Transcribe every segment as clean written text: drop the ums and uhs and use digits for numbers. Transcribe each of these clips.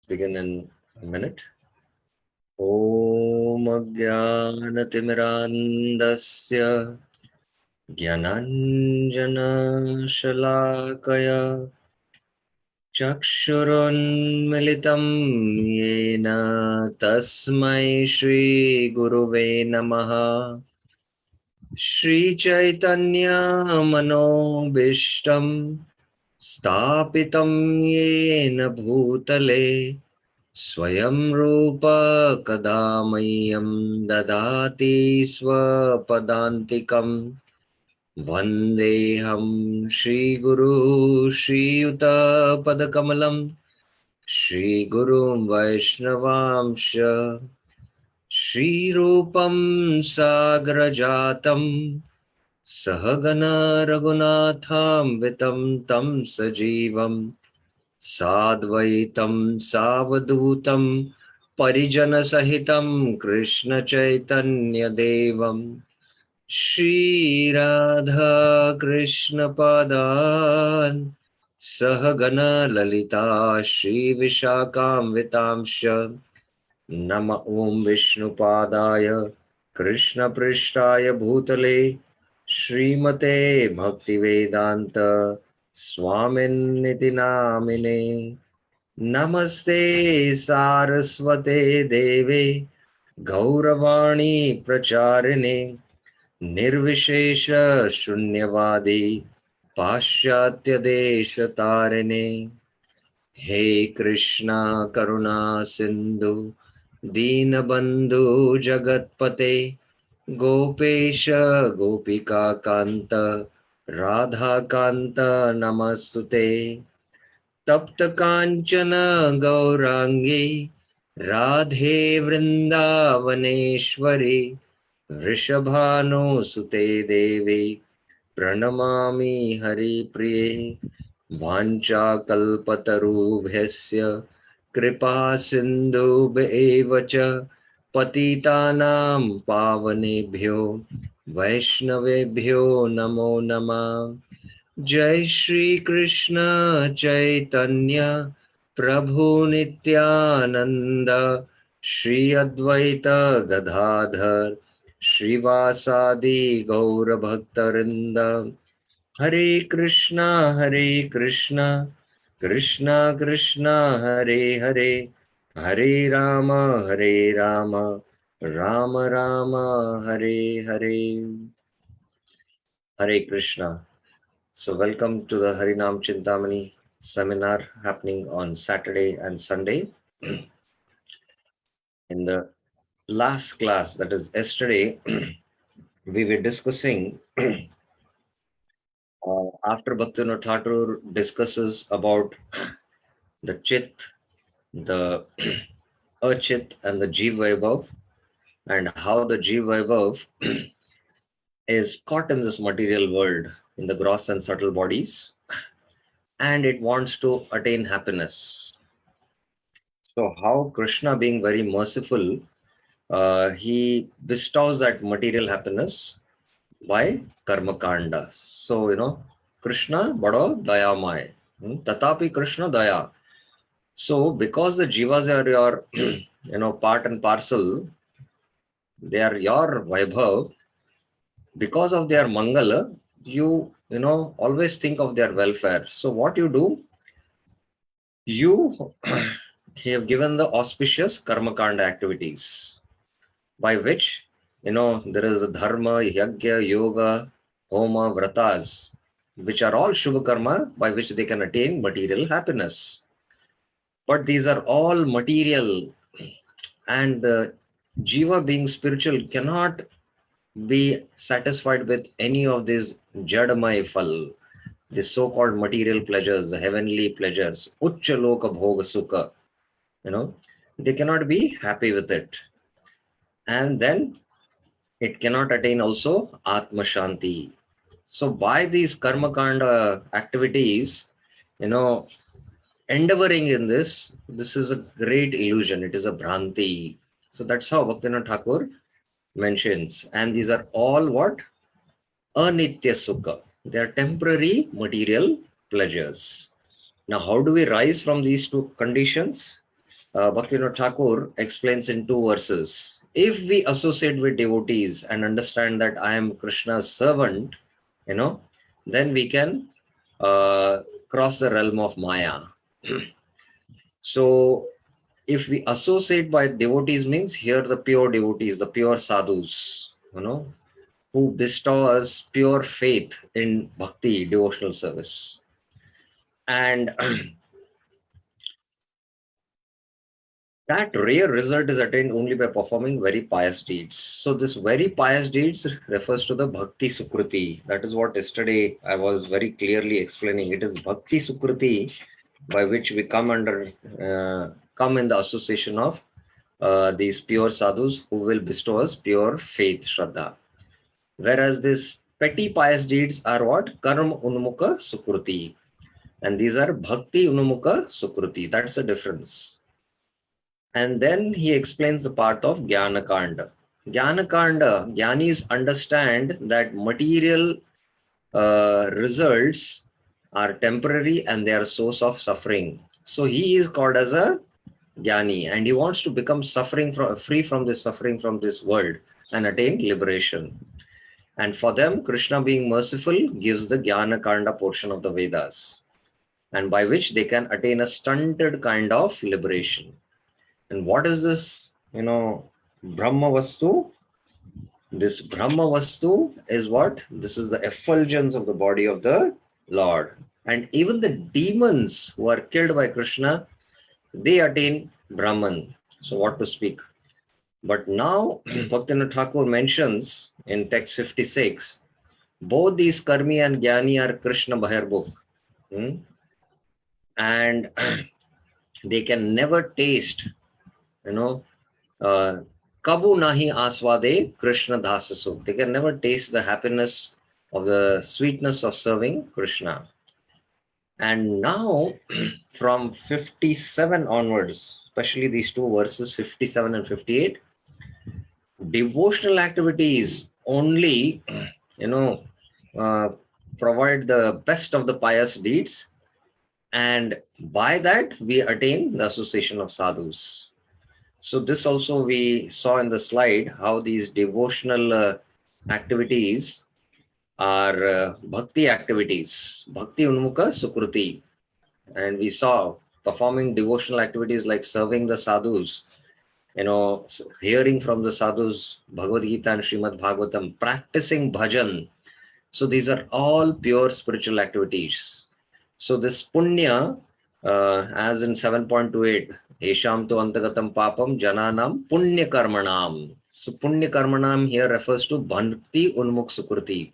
begin in a minute. Om Ajnanatimirandasya Gyananjana Shalakaya Chakshurunmilitam Yena Tasmai Shri Guruve Namaha Shri Chaitanya Manobishtam Stapitam Yena Bhutale Swayam Rupa Kada Mahyam Dadati Swapadantikam Vandeham Shri Guru Shri Yuta Padakamalam Shri Gurum Vaishnavamsha Shri Rupam Sagrajatam Sahagana Raghunatham Vitam Tam Sajivam Sadvaitam Savadutam Parijana Sahitam Krishna Chaitanya Devam Shri Radha Krishna Padan Sahagana Lalita Shri Vishakam Vitamsha Nama Om Vishnu Padaya Krishna Prishtaya Bhutale Srimate Bhaktivedanta Swaminiti Namine Namaste Saraswate Deve Gauravani Pracharine Nirvishesha Shunyavadi Paschatya Desha Tarine He Krishna Karuna Sindhu Deenabandhu Jagatpate Gopesha Gopika Kanta Radha Kanta Namastute Tapta Kanchana Gaurangi Radhe Vrindavaneshwari Vrishabhanu Sute Devi Pranamami Hari Priye Vancha Kalpatarubhyasya Kripa Sindhubhyevacha Patitanam Pavanebhyo Vaishnavebhyo Namo Namah Jai Shri Krishna Chaitanya Prabhu Nityananda Shri Advaita Gadadhar Srivasadi Gaura Bhaktarinda Hare Krishna Krishna Krishna Hare Hare Hare Rama Rama Rama Hare Hare Hare Krishna. So welcome to the Harinam Chintamani seminar happening on Saturday and Sunday. In the last class, that is yesterday, we were discussing after Bhaktivinoda Thakur discusses about the Chit, the Achit and the Jeev Vaibhav, and how the Jeev Vaibhav is caught in this material world in the gross and subtle bodies, and it wants to attain happiness. So how Krishna, being very merciful, he bestows that material happiness by karma kanda. So, Krishna bado dayamay. Tatapi Krishna daya. So, because the jivas are your, part and parcel, they are your vaibhav, because of their mangala, you always think of their welfare. So, what you do, you have given the auspicious karma kanda activities by which there is a dharma, yagya, yoga, homa, vratas, which are all shubha karma by which they can attain material happiness. But these are all material, and jiva, being spiritual, cannot be satisfied with any of these jadamay phal, the so-called material pleasures, the heavenly pleasures, uccha loka bhoga sukha, they cannot be happy with it. And then it cannot attain also Atma Shanti. So by these karma kanda activities, endeavoring in this is a great illusion. It is a bhranti. So that's how Bhaktivinoda Thakur mentions. And these are all what? Anitya Sukha. They are temporary material pleasures. Now, how do we rise from these two conditions? Bhaktivinoda Thakur explains in two verses. If we associate with devotees and understand that I am Krishna's servant, then we can cross the realm of Maya. So, if we associate by devotees means here the pure devotees, the pure sadhus, who bestow us pure faith in bhakti, devotional service. And that rare result is attained only by performing very pious deeds. So this very pious deeds refers to the Bhakti Sukruti. That is what yesterday I was very clearly explaining. It is Bhakti Sukruti by which we come in the association of these pure sadhus who will bestow us pure faith, Shraddha. Whereas these petty pious deeds are what? Karma Unmukha Sukruti. And these are Bhakti Unmukha Sukruti. That's the difference. And then he explains the part of Jnana Kanda. Jnana Kanda, Jnanis understand that material results are temporary and they are source of suffering. So he is called as a Jnani and he wants to become free from this suffering from this world and attain liberation. And for them, Krishna being merciful gives the Jnana Kanda portion of the Vedas, and by which they can attain a stunted kind of liberation. And what is this, Brahma Vastu? This Brahma Vastu is what? This is the effulgence of the body of the Lord. And even the demons who are killed by Krishna, they attain Brahman. So what to speak? But now, Bhaktivinoda Thakur mentions in text 56, both these Karmi and Jnani are Krishna Bhahirbhuk. And they can never taste, Kabu nahi aswade Krishna dhasasu. They can never taste the happiness of the sweetness of serving Krishna. And now, from 57 onwards, especially these two verses, 57 and 58, devotional activities only, provide the best of the pious deeds. And by that, we attain the association of sadhus. So this also we saw in the slide how these devotional activities are bhakti activities, bhakti unmukha sukruti. And we saw performing devotional activities like serving the sadhus, hearing from the sadhus, Bhagavad Gita and Srimad Bhagavatam, practicing bhajan. So these are all pure spiritual activities. So this punya, as in 7.28, Esham tu antagatam papam jananam punya karmanam. So punya karmanam here refers to bhakti unmukh sukruti.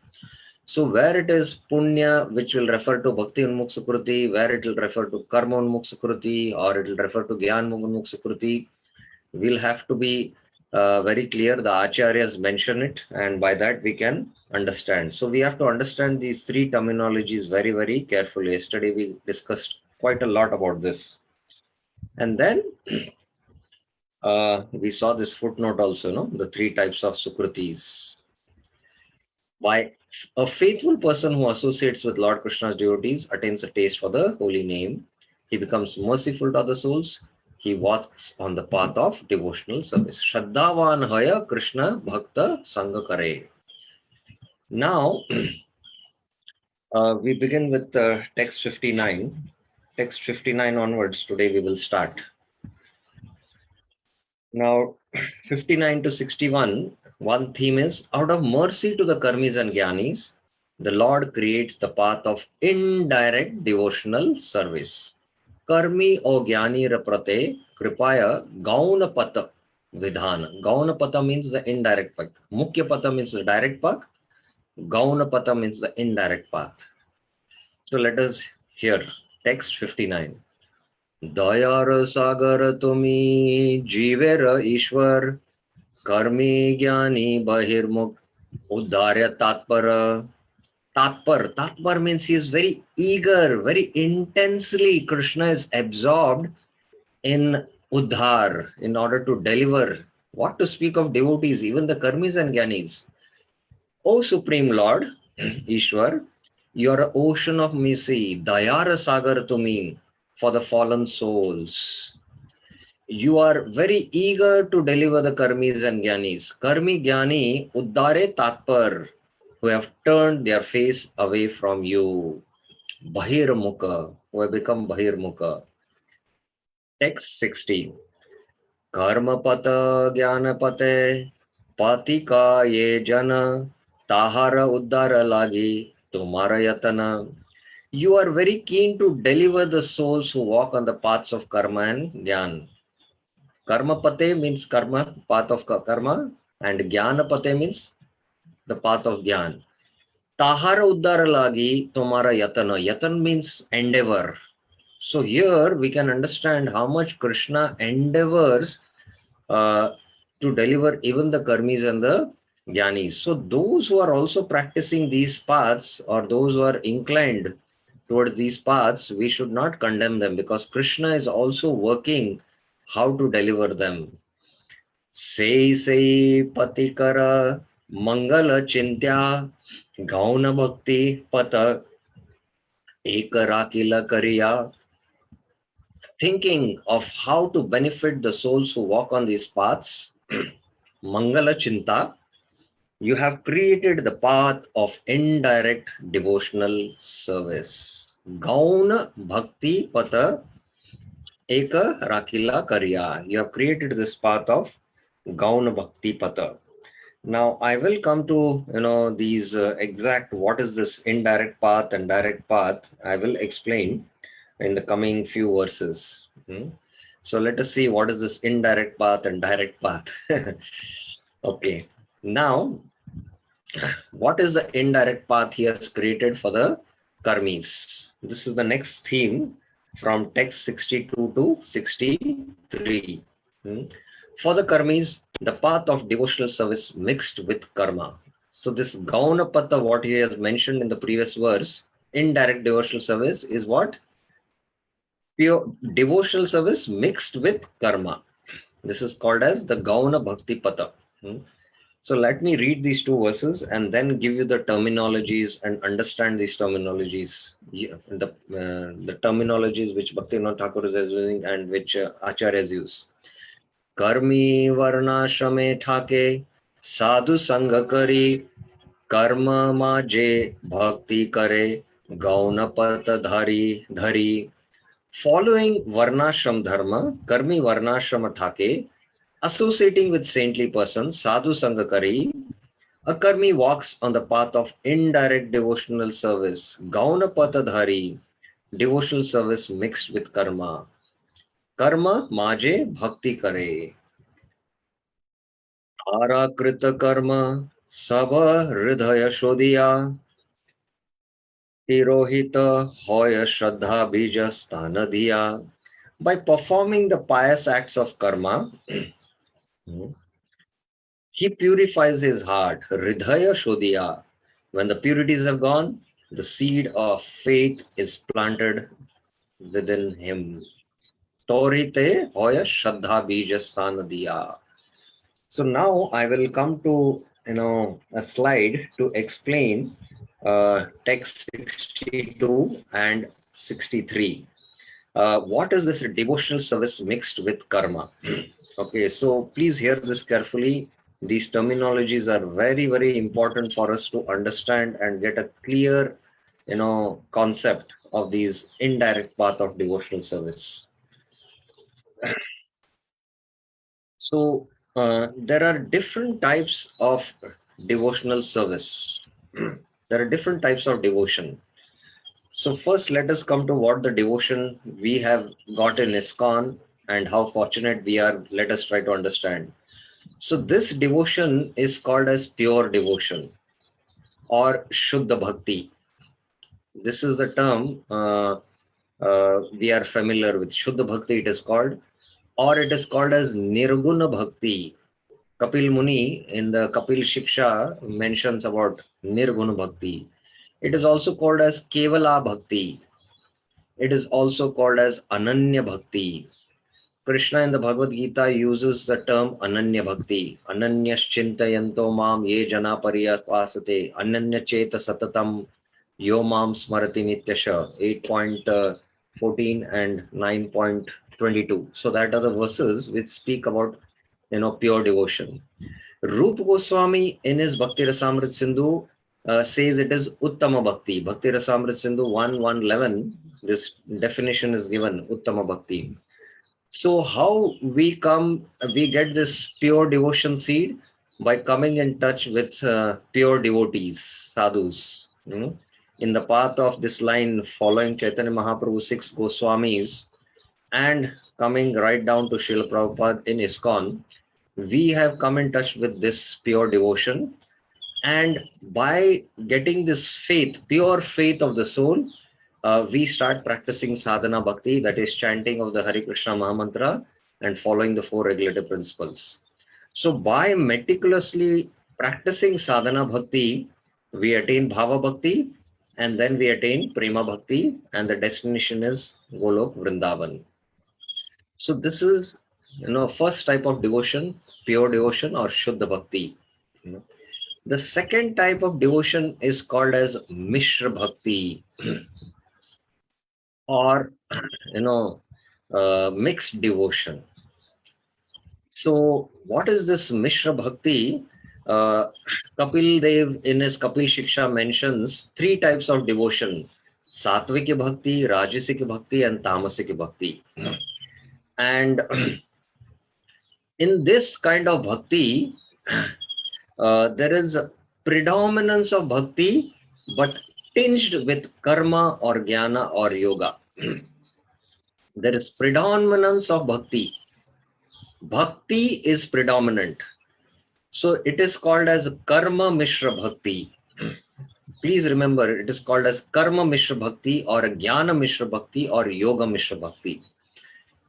So where it is punya, which will refer to bhakti unmukh sukruti, where it will refer to karma unmukh sukruti, or it will refer to gyan unmukh sukruti, we'll have to be very clear. The acharyas mention it, and by that we can understand. So we have to understand these three terminologies very, very carefully. Yesterday we discussed quite a lot about this. And then we saw this footnote also, the three types of sukrutis. By a faithful person who associates with Lord Krishna's devotees attains a taste for the holy name. He becomes merciful to other souls. He walks on the path of devotional service. Shraddhavan haya Krishna bhakta sangha kare. Now, we begin with text 59. Text 59 onwards, today we will start. Now, 59 to 61, one theme is, out of mercy to the karmis and jnanis, the Lord creates the path of indirect devotional service. Karmi o jnani raprate kripaya gaunapata vidhana. Gaunapata means the indirect path. Mukhya pata means the direct path. Gaunapata means the indirect path. So let us hear text 59. Dayal सागर तुमी जीवेर ईश्वर कर्मी ज्ञानी बहिर्मुख उद्धार्य तात्पर. Tatpar means he is very eager, very intensely. Krishna is absorbed in Uddhar in order to deliver. What to speak of devotees, even the karmis and jnanis. O Supreme Lord, Ishwar, you are an ocean of mercy, Dayara Sagar to me, for the fallen souls. you are very eager to deliver the karmis and jnanis. Karmi jnani uddare tatpar, who have turned their face away from you. Bahirmukha, who have become Bahirmukha. Text 16. Karmapata jnanapate patika ye jana tahara uddara lagi tumara yatana. You are very keen to deliver the souls who walk on the paths of karma and jnana. Karma pate means karma, path of karma, and jnana pate means the path of jnana. Tahara uddara lagi tomara yatana. Yatan means endeavor. So here we can understand how much Krishna endeavors to deliver even the karmis and the jnanis. So those who are also practicing these paths, or those who are inclined towards these paths, we should not condemn them, because Krishna is also working how to deliver them. Sei patikara mangala chintya gauna bhakti pata ekarakila kariya. Thinking of how to benefit the souls who walk on these paths, Mangala Chinta, you have created the path of indirect devotional service. Gauna Bhakti Pata Eka Rakila Karya. You have created this path of Gauna Bhakti Pata. Now I will come to these exact what is this indirect path and direct path. I will explain in the coming few verses. So let us see what is this indirect path and direct path. Okay. Now, what is the indirect path he has created for the karmis? This is the next theme from text 62 to 63. For the karmis, the path of devotional service mixed with karma. So this Gaunapata, what he has mentioned in the previous verse, indirect devotional service is what? Pure devotional service mixed with karma. This is called as the Gauna Bhakti Pata. So let me read these two verses and then give you the terminologies and understand these terminologies. The terminologies which Bhaktivinoda Thakur is using and which Acharyas use. Karmi varna shame thake sadhu sangha kari karma ma je bhakti kare gauna pata dhari. Following varnashram dharma, karmi varnashrama thake, associating with saintly persons, sadhu sangakari, a karmi walks on the path of indirect devotional service, gauna patadhari, devotional service mixed with karma. Karma maje bhakti kare. Arakrita karma sabha hridaya shodhiya, tirohita hoya shraddha bija sthanadhiya. By performing the pious acts of karma, he purifies his heart. Hridaya Shodhiya. When the purities have gone, the seed of faith is planted within him. Torite hoya Shraddha Bijasthan diya. So now I will come to a slide to explain text 62 and 63. What is this devotional service mixed with karma? Okay, so please hear this carefully. These terminologies are very, very important for us to understand and get a clear, concept of these indirect path of devotional service. So there are different types of devotional service. There are different types of devotion. So first, let us come to what the devotion we have got in ISKCON and how fortunate we are. Let us try to understand. So this devotion is called as pure devotion or Shuddha Bhakti. This is the term we are familiar with. Shuddha Bhakti it is called, or it is called as Nirguna Bhakti. Kapil Muni in the Kapil Shiksha mentions about Nirguna Bhakti. It is also called as Kevala Bhakti. It is also called as Ananya Bhakti. Krishna in the Bhagavad Gita uses the term Ananya Bhakti. Ananyaschintayanto mam ye jana pariyapasate ananya cheta satatam yo mam smarati nityasha. 8.14 and 9. 22. So that are the verses which speak about, pure devotion. Rupa Goswami in his Bhakti Rasamrit Sindhu says it is Uttama Bhakti. Bhakti Rasamrit Sindhu 1:111, this definition is given, Uttama Bhakti. So how we get this pure devotion seed? By coming in touch with pure devotees, sadhus, in the path of this line, following Chaitanya Mahaprabhu 6 Goswamis and coming right down to Srila Prabhupada in ISKCON, we have come in touch with this pure devotion. And by getting this faith, pure faith of the soul, we start practicing sadhana bhakti, that is chanting of the Hare Krishna Mahamantra and following the four regulative principles. So by meticulously practicing sadhana bhakti, we attain bhava bhakti, and then we attain prema bhakti, and the destination is Golok Vrindavan. So this is, first type of devotion, pure devotion or Shuddha bhakti. The second type of devotion is called as Mishra bhakti or, mixed devotion. So what is this Mishra bhakti? Kapil Dev in his Kapil Shiksha mentions three types of devotion: Satviki bhakti, Rajasiki bhakti, and Tamasiki bhakti. And in this kind of bhakti, there is a predominance of bhakti, but tinged with karma or jnana or yoga. There is predominance of bhakti. Bhakti is predominant. So it is called as Karma Mishra Bhakti. Please remember, it is called as Karma Mishra Bhakti or Jnana Mishra Bhakti or Yoga Mishra Bhakti.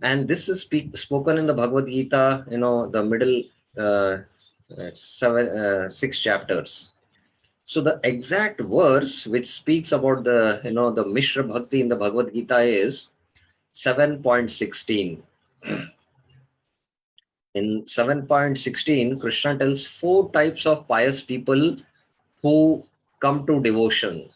And this is spoken in the Bhagavad Gita, the middle 6 chapters. So the exact verse which speaks about the Mishra Bhakti in the Bhagavad Gita is 7.16. In 7.16, Krishna tells 4 types of pious people who come to devotion.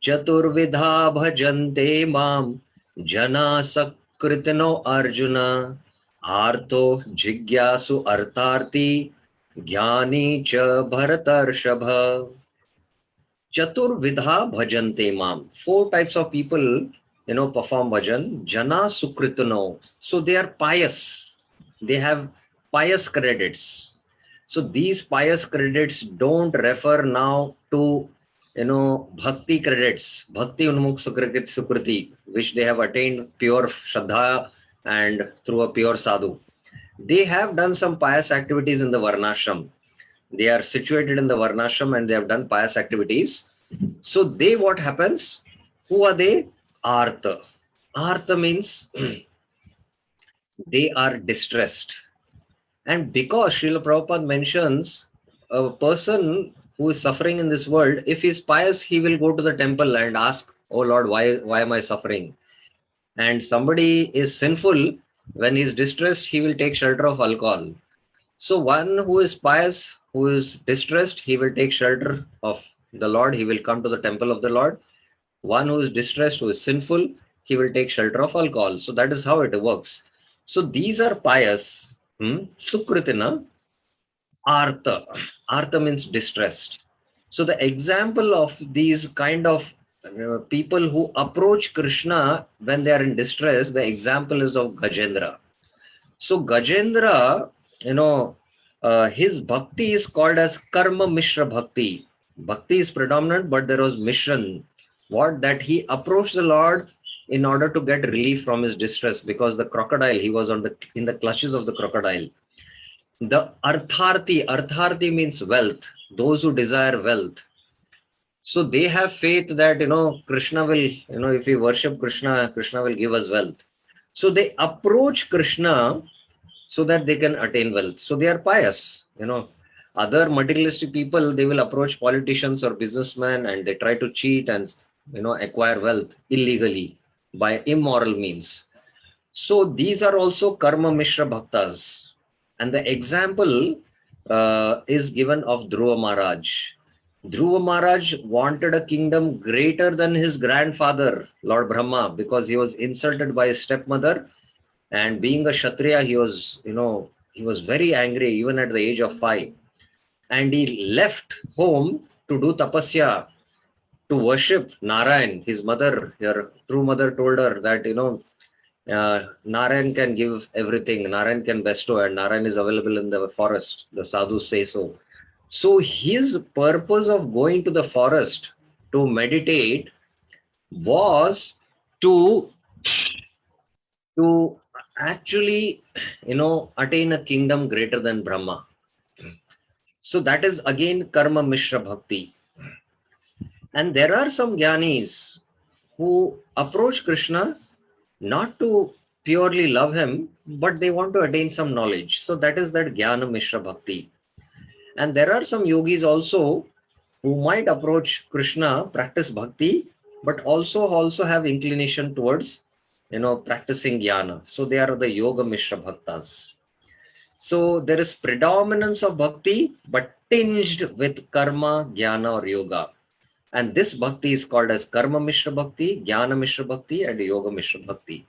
Chaturvidha bhajante mam jana sakritino arjuna artho jigyasu artharti jnani cha bharatarshabha. Chaturvidha bhajante mam. 4 types of people, perform bhajan. Jana sukritino. So they are pious. They have pious credits. So these pious credits don't refer now to, bhakti credits, bhakti unmukh sukriti, which they have attained pure shraddha and through a pure sadhu. They have done some pious activities in the varnashram. They are situated in the varnashram and they have done pious activities. So they, what happens? Who are they? Artha. Artha means they are distressed. And because Srila Prabhupada mentions a person who is suffering in this world, if he is pious, he will go to the temple and ask, "Oh Lord, why am I suffering?" And somebody is sinful, when he is distressed, he will take shelter of alcohol. So one who is pious, who is distressed, he will take shelter of the Lord, he will come to the temple of the Lord. One who is distressed, who is sinful, he will take shelter of alcohol. So that is how it works. So these are pious. Sukritina, Artha. Artha means distressed. So the example of these kind of people who approach Krishna when they are in distress, the example is of Gajendra. So Gajendra, his bhakti is called as Karma Mishra Bhakti. Bhakti is predominant, but there was Mishran. What? That he approached the Lord in order to get relief from his distress, because the crocodile, he was in the clutches of the crocodile. The Artharti means wealth, those who desire wealth. So they have faith that, Krishna will, if we worship Krishna, Krishna will give us wealth. So they approach Krishna so that they can attain wealth. So they are pious, Other materialistic people, they will approach politicians or businessmen and they try to cheat and, acquire wealth illegally by immoral means. So these are also Karma Mishra Bhaktas. And the example is given of Dhruva Maharaj. Dhruva Maharaj wanted a kingdom greater than his grandfather, Lord Brahma, because he was insulted by his stepmother. And being a Kshatriya, he was very angry even at the age of 5. And he left home to do tapasya, to worship Narayan. His mother, her true mother, told her that, Narayan can give everything, Narayan can bestow, and Narayan is available in the forest. The sadhus say so. So his purpose of going to the forest to meditate was to to actually, attain a kingdom greater than Brahma. So that is again karma mishra bhakti. And there are some jnanis who approach Krishna not to purely love him, but they want to attain some knowledge. So that is that jnana mishra bhakti. And there are some yogis also who might approach Krishna, practice bhakti, but also have inclination towards, practicing jnana. So they are the yoga mishra bhaktas. So there is predominance of bhakti, but tinged with karma, jnana, or yoga. And this bhakti is called as karma mishra bhakti, jnana mishra bhakti, and yoga mishra bhakti.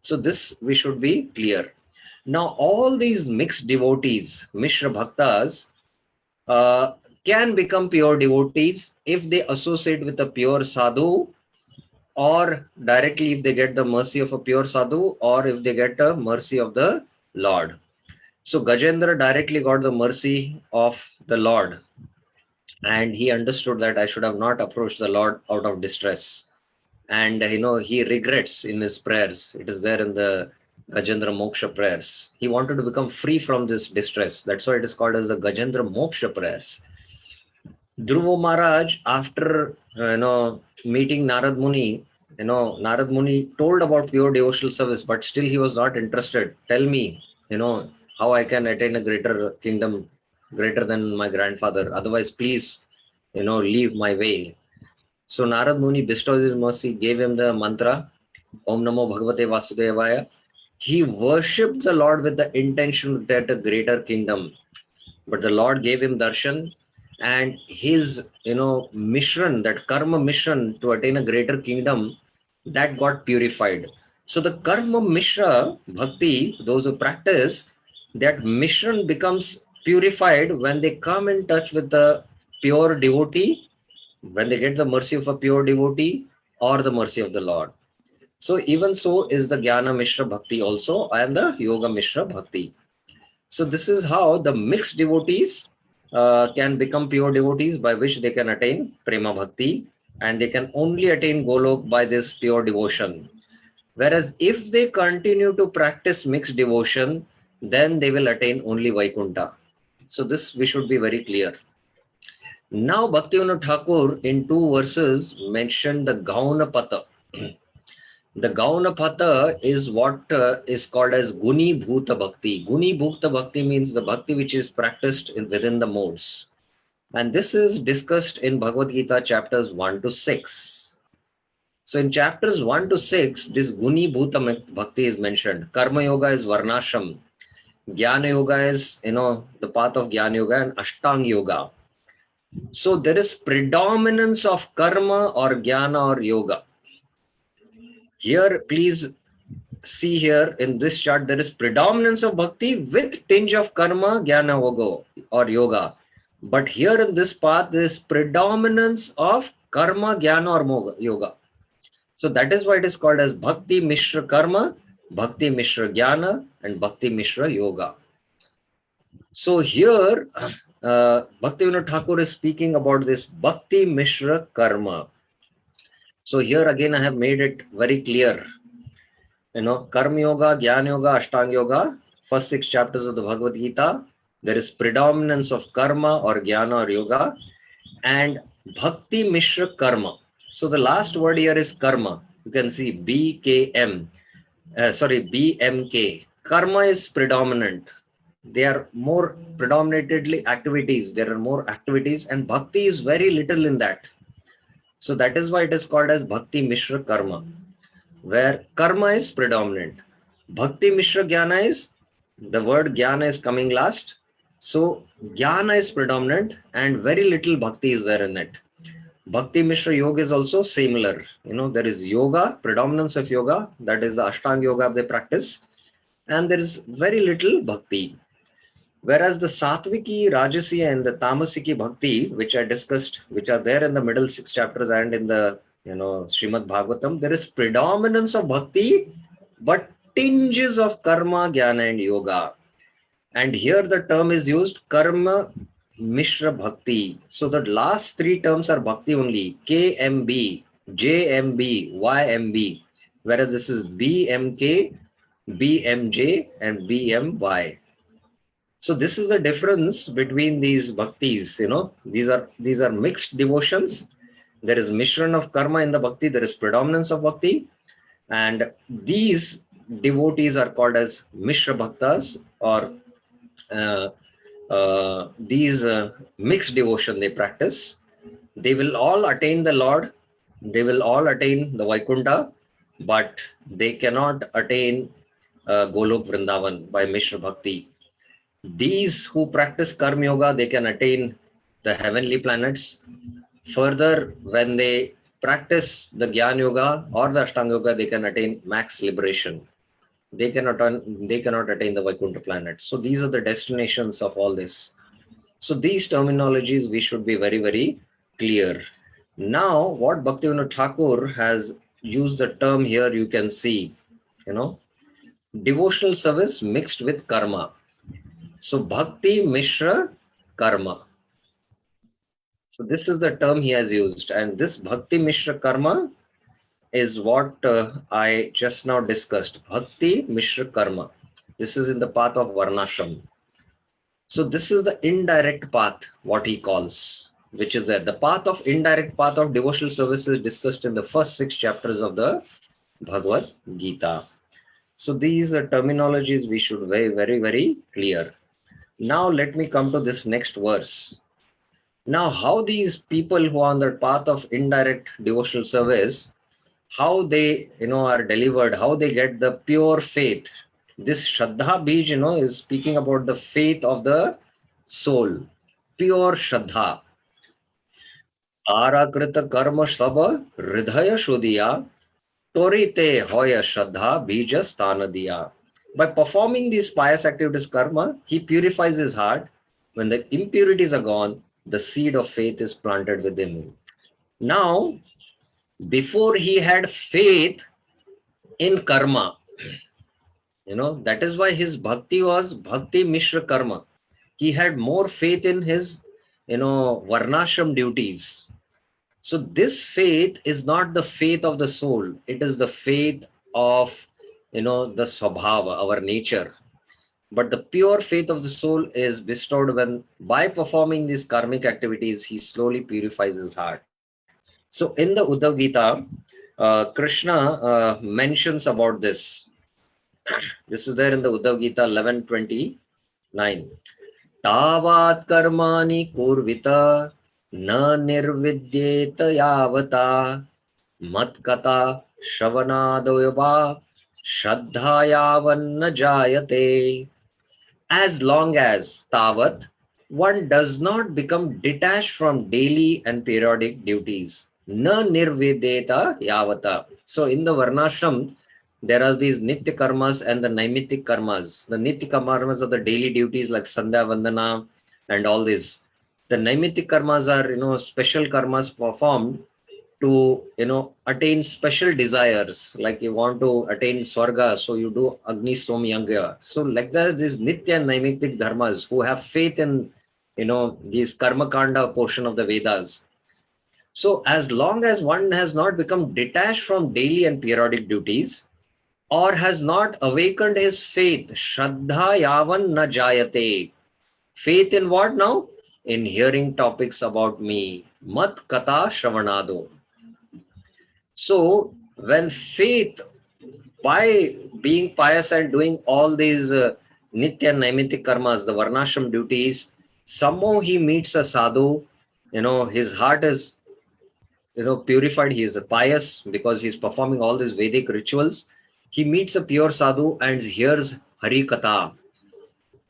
So this we should be clear. Now all these mixed devotees, mishra bhaktas, can become pure devotees if they associate with a pure sadhu, or directly if they get the mercy of a pure sadhu, or if they get the mercy of the Lord. So Gajendra directly got the mercy of the Lord, and he understood that I should have not approached the Lord out of distress. And he regrets in his prayers. It is there in the Gajendra Moksha prayers. He wanted to become free from this distress. That's why it is called as the Gajendra Moksha prayers. Dhruva Maharaj, after meeting Narad Muni, Narad Muni told about pure devotional service, but still he was not interested. Tell me, how I can attain a greater kingdom, greater than my grandfather. Otherwise, please, leave my way. So Narad Muni bestows his mercy, gave him the mantra, Om Namo Bhagavate Vasudevaya. He worshipped the Lord with the intention to get a greater kingdom. But the Lord gave him darshan, and his, mission, that karma mission to attain a greater kingdom, that got purified. So the karma mishra bhakti, those who practice, that mission becomes purified when they come in touch with the pure devotee, when they get the mercy of a pure devotee or the mercy of the Lord. So even so is the Jnana Mishra Bhakti also, and the Yoga Mishra Bhakti. So this is how the mixed devotees can become pure devotees, by which they can attain Prema Bhakti, and they can only attain Golok by this pure devotion. Whereas if they continue to practice mixed devotion, then they will attain only Vaikuntha. So this we should be very clear. Now Bhaktivinoda Thakur in 2 verses mentioned the Gaunapata. The Gaunapata is what is called as Guni Bhuta Bhakti. Guni Bhuta Bhakti means the bhakti which is practiced within the modes. And this is discussed in Bhagavad Gita chapters 1 to 6. So in chapters 1 to 6, this Guni Bhuta Bhakti is mentioned. Karma Yoga is Varnashram. Jnana Yoga is, the path of Jnana Yoga, and Ashtanga Yoga. So there is predominance of karma or jnana or yoga. Here, please see here in this chart, there is predominance of bhakti with tinge of karma, jnana, or yoga. But here in this path, there is predominance of karma, jnana, or yoga. So that is why it is called as Bhakti Mishra Karma, Bhakti Mishra Jnana, and Bhakti Mishra Yoga. So here, Bhaktivinoda Thakur is speaking about this Bhakti Mishra Karma. So here again I have made it very clear. Karma Yoga, Jnana Yoga, Ashtanga Yoga, first 6 chapters of the Bhagavad Gita, there is predominance of karma or jnana or yoga, and Bhakti Mishra Karma. So the last word here is karma. You can see BMK. Karma is predominant. They are more predominantly activities. There are more activities, and bhakti is very little in that. So that is why it is called as Bhakti Mishra Karma, where karma is predominant. Bhakti Mishra Jnana is, the word Jnana is coming last. So Jnana is predominant and very little bhakti is there in it. Bhakti Mishra Yoga is also similar. There is yoga, predominance of yoga, that is the Ashtanga Yoga they practice. and there is very little bhakti. Whereas the Satviki, Rajasi, and the Tamasiki Bhakti, which I discussed, which are there in the middle 6 chapters and in the Srimad Bhagavatam, there is predominance of bhakti, but tinges of karma, jnana, and yoga. And here the term is used karma mishra bhakti. So the last three terms are bhakti only: KMB, JMB, YMB. Whereas this is BMK, BMJ, and BMY. So this is the difference between these bhaktis. These are mixed devotions. There is mishran of karma in the bhakti. There is predominance of bhakti, and these devotees are called as mishra bhaktas, or these mixed devotion they practice. They will all attain the Lord. They will all attain the Vaikunta, but they cannot attain Golok Vrindavan by mishra bhakti. These who practice Karma Yoga, they can attain the heavenly planets. Further, when they practice the Gyan Yoga or the Ashtanga Yoga, they can attain max liberation. They cannot attain the Vaikuntha planet. So these are the destinations of all this. So these terminologies we should be very, very clear. Now, what Bhaktivinoda Thakur has used the term here, you can see, devotional service mixed with karma. So Bhakti Mishra Karma. So this is the term he has used, and this Bhakti Mishra Karma is what I just now discussed. Bhakti Mishra Karma. This is in the path of Varnashram. So this is the indirect path, what he calls, which is the path of indirect path of devotional service is discussed in the first 6 chapters of the Bhagavad Gita. So these are terminologies we should be very, very, very clear. Now let me come to this next verse. Now, how these people who are on the path of indirect devotional service, how they are delivered, how they get the pure faith. This Shraddha Bij, is speaking about the faith of the soul, pure Shraddha. Arakrita karma saba hridaya shudiya torite hoya Shraddha bija sthanadiya. By performing these pious activities karma, he purifies his heart. When the impurities are gone, the seed of faith is planted within him. Now, before he had faith in karma, that is why his bhakti was Bhakti Mishra Karma. He had more faith in his, Varnashram duties. So this faith is not the faith of the soul. It is the faith of, the Swabhava, our nature. But the pure faith of the soul is bestowed when, by performing these karmic activities, he slowly purifies his heart. So in the Uddhav Gita, Krishna mentions about this. This is there in the Uddhav Gita 11:29. Tavat karmani kurvita na nirvidyeta yavata matkata shravanadayava shraddhayavan na jayate. As long as tavat, one does not become detached from daily and periodic duties. Na nirvideta yavata. So in the Varnashram, there are these Nitya karmas and the Naimitik karmas. The Nitya karmas are the daily duties like Sandhya Vandana and all this. The Naimitik karmas are, special karmas performed to, attain special desires. Like you want to attain Swarga, so you do Agni Som Yanga. So like that, these Nitya and Naimitik dharmas who have faith in, these Karma Kanda portion of the Vedas. So as long as one has not become detached from daily and periodic duties, or has not awakened his faith, Shraddha Yavan na jayate. Faith in what now? In hearing topics about me. Mat Kata Shravanado. So when faith, by being pious and doing all these Nitya Naimitik karmas, the Varnashram duties, somehow he meets a sadhu, his heart is, purified, he is pious because he is performing all these Vedic rituals. He meets a pure sadhu and hears Hari Katha.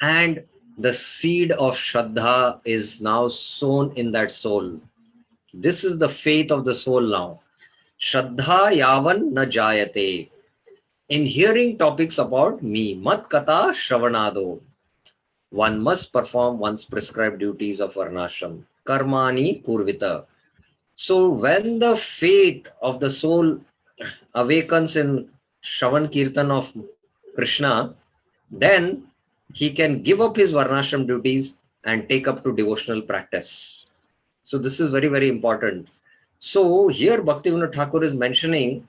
And the seed of Shraddha is now sown in that soul. This is the faith of the soul now. Shraddha Yavan na jayate. in hearing topics about me. Mat kata shravanado. One must perform one's prescribed duties of varnashram. Karmani kurvita. So when the faith of the soul awakens in Shravan Kirtan of Krishna, then he can give up his varnashram duties and take up to devotional practice. So this is very, very important. So here Bhaktivinoda Thakur is mentioning,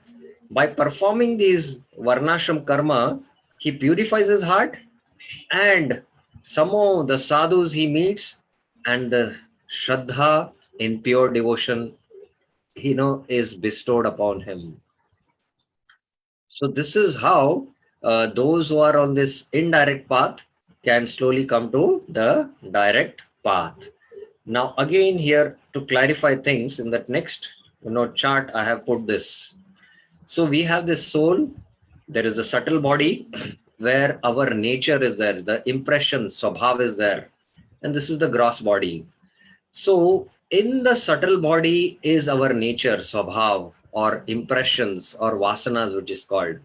by performing these varnashram karma, he purifies his heart, and somehow the sadhus he meets and the shraddha in pure devotion, is bestowed upon him. So this is how those who are on this indirect path can slowly come to the direct path. Now again, here to clarify things, in that next chart I have put this. So we have this soul, there is a subtle body where our nature is there, the impression, swabhav is there, and this is the gross body. So in the subtle body is our nature, swabhav, or impressions, or vasanas, which is called.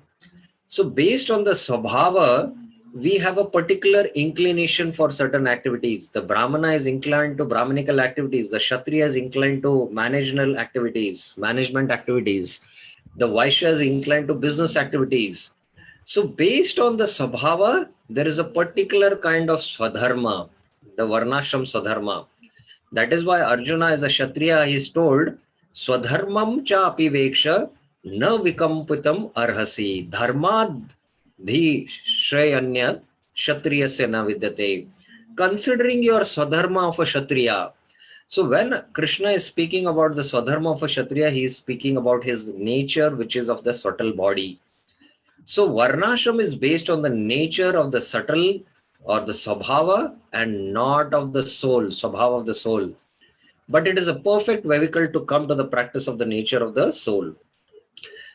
So based on the swabhava, we have a particular inclination for certain activities. The Brahmana is inclined to Brahmanical activities. The Kshatriya is inclined to management activities. The Vaishya is inclined to business activities. So based on the swabhava, there is a particular kind of swadharma, the varnashram swadharma. That is why Arjuna, as a Kshatriya, he is told, Swadharmam cha apiveksha na vikampitam arhasi dharmad dhi shreyanyat kshatriyasya na vidyate. Considering your swadharma of a Kshatriya. So when Krishna is speaking about the swadharma of a Kshatriya, he is speaking about his nature, which is of the subtle body. So varnashram is based on the nature of the subtle or the swabhava and not of the soul, swabhava of the soul. But it is a perfect vehicle to come to the practice of the nature of the soul.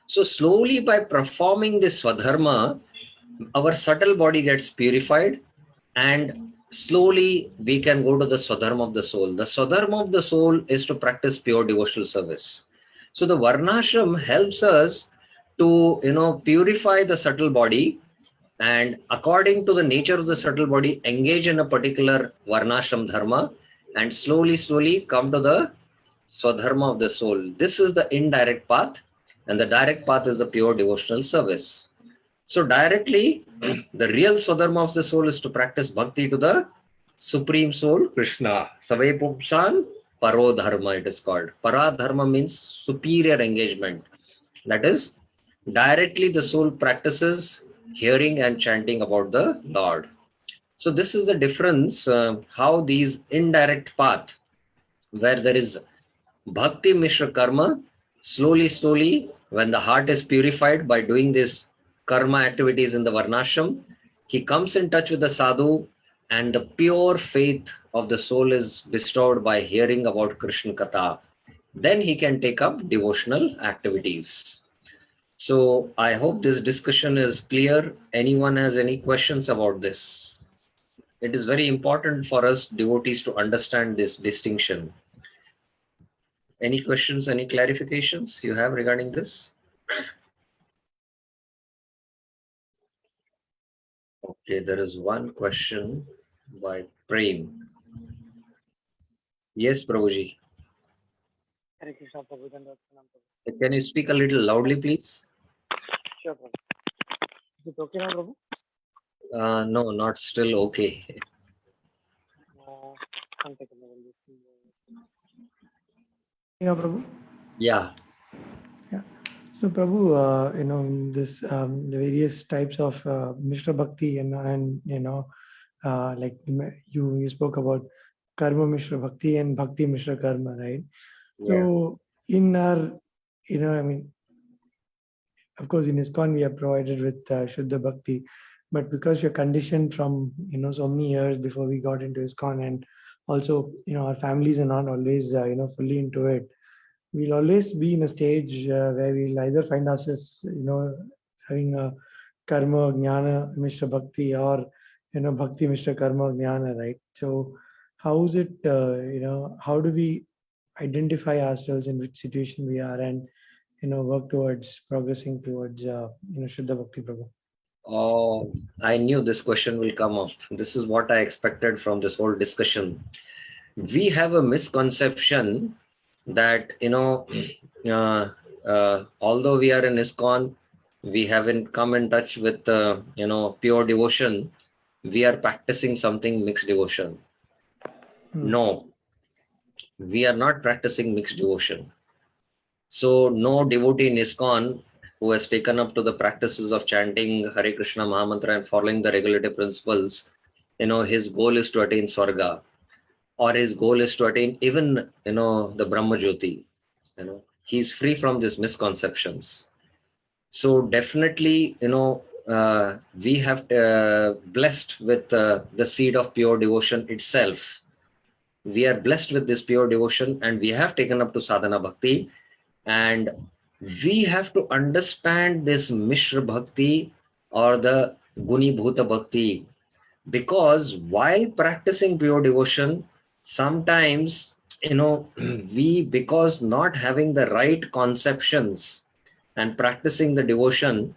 So slowly, by performing this swadharma, our subtle body gets purified, and slowly we can go to the swadharma of the soul. The swadharma of the soul is to practice pure devotional service. So the varnashram helps us to purify the subtle body, and according to the nature of the subtle body, engage in a particular varnashram dharma, and slowly come to the swadharma of the soul. This is the indirect path, and the direct path is the pure devotional service. So directly, the real swadharma of the soul is to practice bhakti to the Supreme Soul, Krishna. Savai Pupsan Paro Dharma, it is called. Para Dharma means superior engagement. That is, directly the soul practices hearing and chanting about the Lord. So this is the difference, how these indirect path, where there is bhakti mishra karma, slowly, when the heart is purified by doing this karma activities in the varnashram, he comes in touch with the sadhu, and the pure faith of the soul is bestowed by hearing about Krishna Katha. Then he can take up devotional activities. So I hope this discussion is clear. Anyone has any questions about this? It is very important for us devotees to understand this distinction. Any questions, any clarifications you have regarding this? Okay, there is one question by Prem. Yes, Prabhuji. Can you speak a little loudly, please? Sure, Prabhu. Is it okay now, Prabhu? No, not still okay. One second, yeah, Prabhu. Yeah. Yeah. So, Prabhu, this the various types of Mishra Bhakti and like you spoke about Karma Mishra Bhakti and Bhakti Mishra Karma, right? Yeah. So, in our, I mean, of course, in ISKCON we are provided with Shuddha Bhakti, but because you're conditioned from so many years before we got into ISKCON, and also our families are not always fully into it, we'll always be in a stage where we'll either find ourselves having a karma jnana mishra bhakti, or bhakti mishra karma jnana, right? So how is it how do we identify ourselves in which situation we are, and work towards progressing towards, Shuddha Bhakti Prabhu? Oh, I knew this question will come up. This is what I expected from this whole discussion. We have a misconception that, although we are in ISKCON, we haven't come in touch with, pure devotion. We are practicing something mixed devotion. No, we are not practicing mixed devotion. So no devotee in ISKCON who has taken up to the practices of chanting Hare Krishna Mahamantra and following the regulative principles, his goal is to attain Swarga, or his goal is to attain even, the Brahma Jyoti. He's free from these misconceptions. So definitely, we have blessed with the seed of pure devotion itself. We are blessed with this pure devotion and we have taken up to sadhana bhakti, and we have to understand this Mishra Bhakti or the Guni Bhuta Bhakti, because while practicing pure devotion, sometimes, we, because not having the right conceptions and practicing the devotion,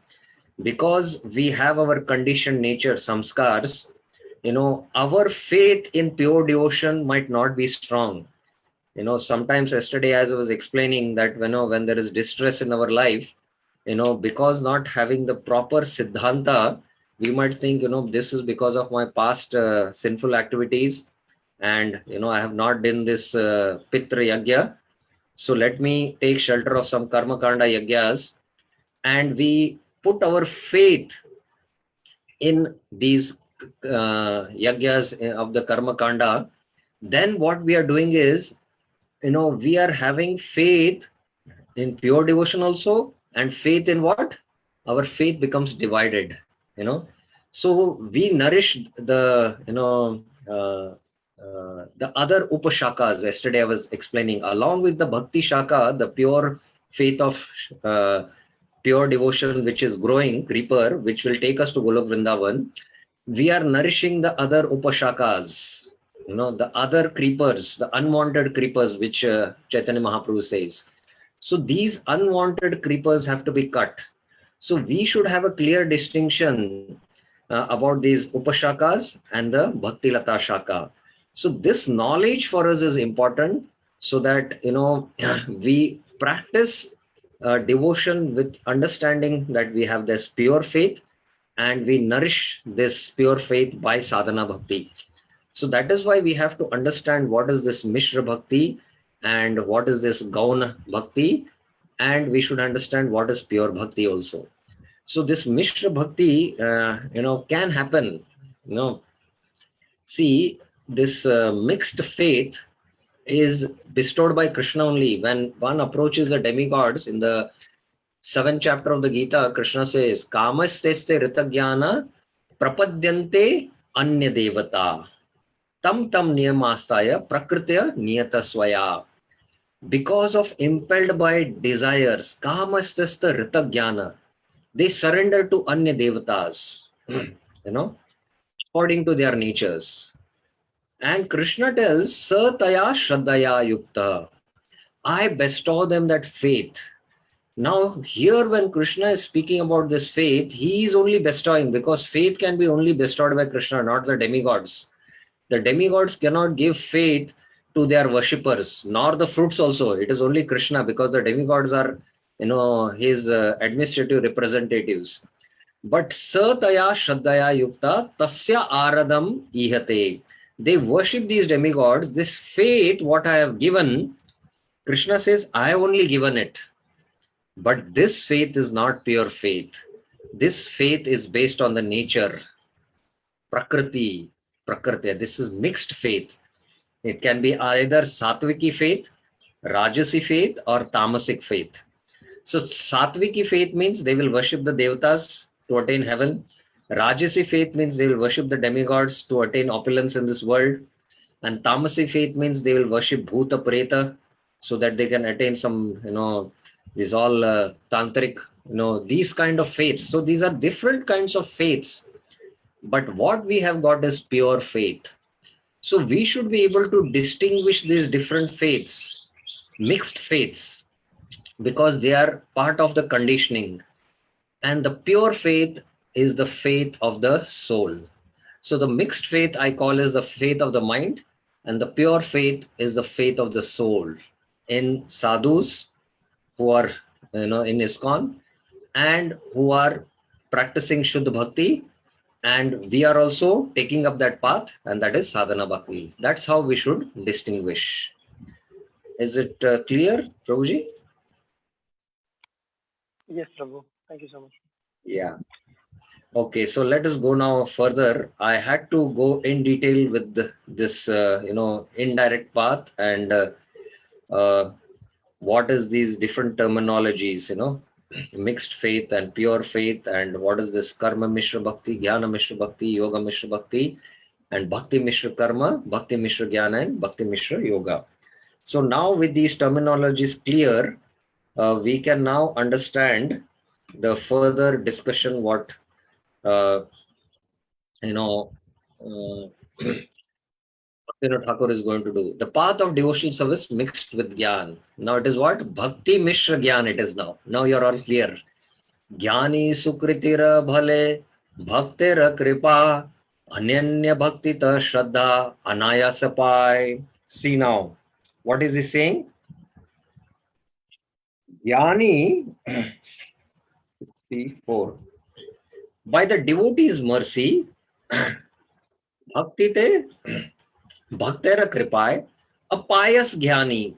because we have our conditioned nature, samskars, our faith in pure devotion might not be strong. Sometimes yesterday, as I was explaining that, when there is distress in our life, because not having the proper siddhanta, we might think, this is because of my past sinful activities, and, I have not done this pitra yagya. So let me take shelter of some karma kanda yagyas, and we put our faith in these yagyas of the karma kanda. Then what we are doing is, we are having faith in pure devotion also, and faith in what? Our faith becomes divided, So we nourish the, the other upashakas. Yesterday I was explaining, along with the bhakti shaka, the pure faith of pure devotion, which is growing, creeper, which will take us to Golok Vrindavan. We are nourishing the other upashakas, the other creepers, the unwanted creepers, which Chaitanya Mahaprabhu says. So these unwanted creepers have to be cut. So we should have a clear distinction about these upashakas and the bhakti lata shaka. So this knowledge for us is important, so that, we practice devotion with understanding that we have this pure faith, and we nourish this pure faith by sadhana bhakti. So that is why we have to understand what is this Mishra Bhakti and what is this Gauna Bhakti, and we should understand what is pure Bhakti also. So this Mishra Bhakti, can happen. See, this mixed faith is bestowed by Krishna only. When one approaches the demigods in the 7th chapter of the Gita, Krishna says, Kamasteste ritagyana prapadyante anya devata tam niyamastaya prakritya niyata swaya. Because of impelled by desires, kamastasta ritagyana, they surrender to anya devatas, according to their natures. And Krishna tells, Sataya Shraddhaya Yukta, I bestow them that faith. Now, here when Krishna is speaking about this faith, he is only bestowing, because faith can be only bestowed by Krishna, not the demigods. The demigods cannot give faith to their worshippers, nor the fruits also. It is only Krishna, because the demigods are, his administrative representatives. But Sataya Shraddhaya Yukta Tasya Aradam Ihate. They worship these demigods. This faith, what I have given, Krishna says, I have only given it. But this faith is not pure faith. This faith is based on the nature, Prakriti. This is mixed faith. It can be either Satviki faith, Rajasi faith, or Tamasic faith. So Satviki faith means they will worship the Devatas to attain heaven. Rajasi faith means they will worship the demigods to attain opulence in this world. And Tamasi faith means they will worship Bhuta Preta so that they can attain some, these all tantric, these kind of faiths. So these are different kinds of faiths. But what we have got is pure faith. So we should be able to distinguish these different faiths, mixed faiths. because they are part of the conditioning. And the pure faith is the faith of the soul. So the mixed faith I call is the faith of the mind, and the pure faith is the faith of the soul. In sadhus who are in ISKCON and who are practicing Shuddha Bhakti, and we are also taking up that path, and that is Sadhana Bhakti. That's how we should distinguish. Is it clear, Prabhuji? Yes, Prabhu. Thank you so much. Yeah. Okay, so let us go now further. I had to go in detail with this, indirect path and what is these different terminologies, mixed faith and pure faith, and what is this Karma Mishra Bhakti, Jnana Mishra Bhakti, Yoga Mishra Bhakti, and Bhakti Mishra Karma, Bhakti Mishra Jnana, and Bhakti Mishra Yoga. So now with these terminologies clear, we can now understand the further discussion what Thakur is going to do. The path of devotional service mixed with Gyan. Now it is what? Bhakti Mishra Gyan it is now. Now you're all clear. Jnani Sukritira Bhale Bhaktira Kripa Anyanya Bhaktita Shraddha Anayasapai. See now, what is he saying? Jnani 64. By the devotee's mercy, Bhaktite Bhaktera Kripai, a pious Jnani,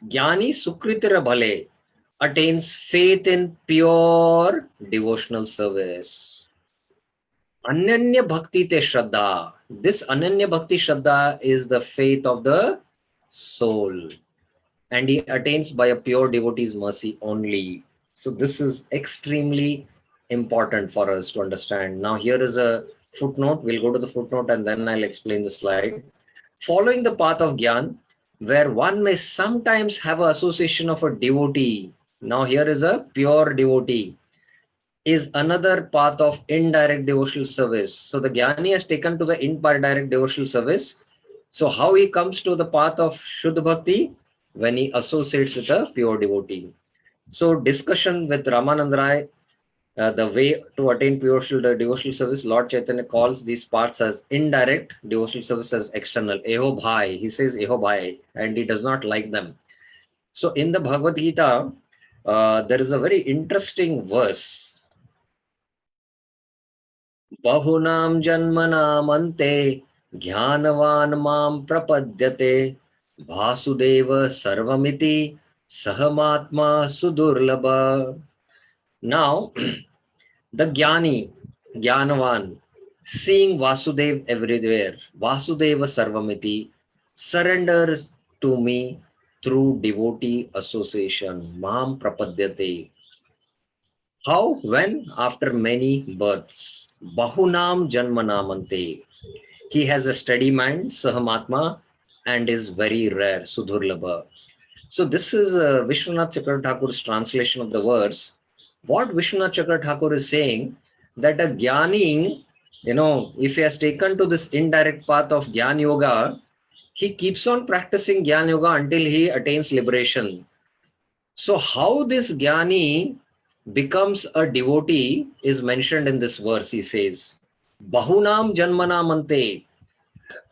Jnani Sukritira Bhale, attains faith in pure devotional service. Ananya Bhakti Te Shraddha. This Ananya Bhakti Shraddha is the faith of the soul, and he attains by a pure devotee's mercy only. So this is extremely important for us to understand. Now here is a footnote. We'll go to the footnote and then I'll explain the slide. Following the path of Gyan, where one may sometimes have an association of a devotee. Now here is a pure devotee, is another path of indirect devotional service. So the Jnani has taken to the indirect devotional service. So how he comes to the path of Shuddha Bhakti? When he associates with a pure devotee. So discussion with Ramanand Rai, the way to attain pure devotional service, Lord Chaitanya calls these parts as indirect devotional service as external. Eho bhai, he says eho bhai, and he does not like them. So in the Bhagavad Gita, there is a very interesting verse. Bahunam janmanam ante jnanavan mam prapadyate Vasudeva sarvamiti sahamatma sudurlabha. Now, the Jnani, Jnanavan, seeing Vasudev everywhere, Vasudeva sarvamiti, surrenders to me through devotee association, mam prapadyate. How? When? After many births. Bahunam janmanamante. He has a steady mind, Sahamatma, and is very rare, Sudurlabha. So this is Vishwanath Chakra Thakur's translation of the verse. What Vishwanath Chakra Thakur is saying, that a Jnani, if he has taken to this indirect path of Jnana Yoga, he keeps on practicing Jnana Yoga until he attains liberation. So how this Jnani becomes a devotee is mentioned in this verse. He says, Bahunam Janmanamante.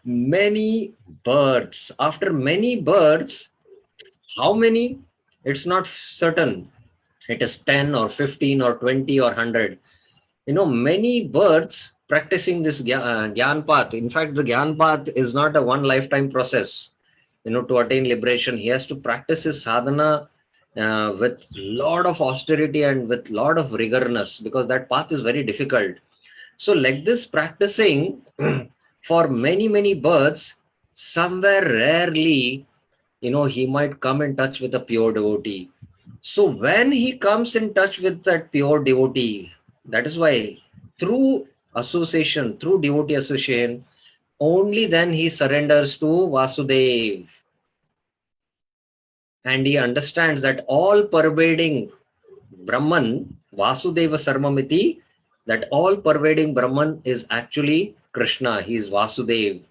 Many births. After many births, how many? It's not certain. It is 10 or 15 or 20 or 100. Many births practicing this Gyan path. In fact, the Gyan path is not a one lifetime process. To attain liberation, he has to practice his sadhana with lot of austerity and with lot of rigorousness, because that path is very difficult. So like this practicing for many, many births, somewhere rarely, he might come in touch with a pure devotee. So when he comes in touch with that pure devotee, that is why through association, through devotee association, only then he surrenders to Vasudev. And he understands that all pervading Brahman, Vasudeva Sarvamiti, that all pervading Brahman is actually Krishna. He is Vasudev.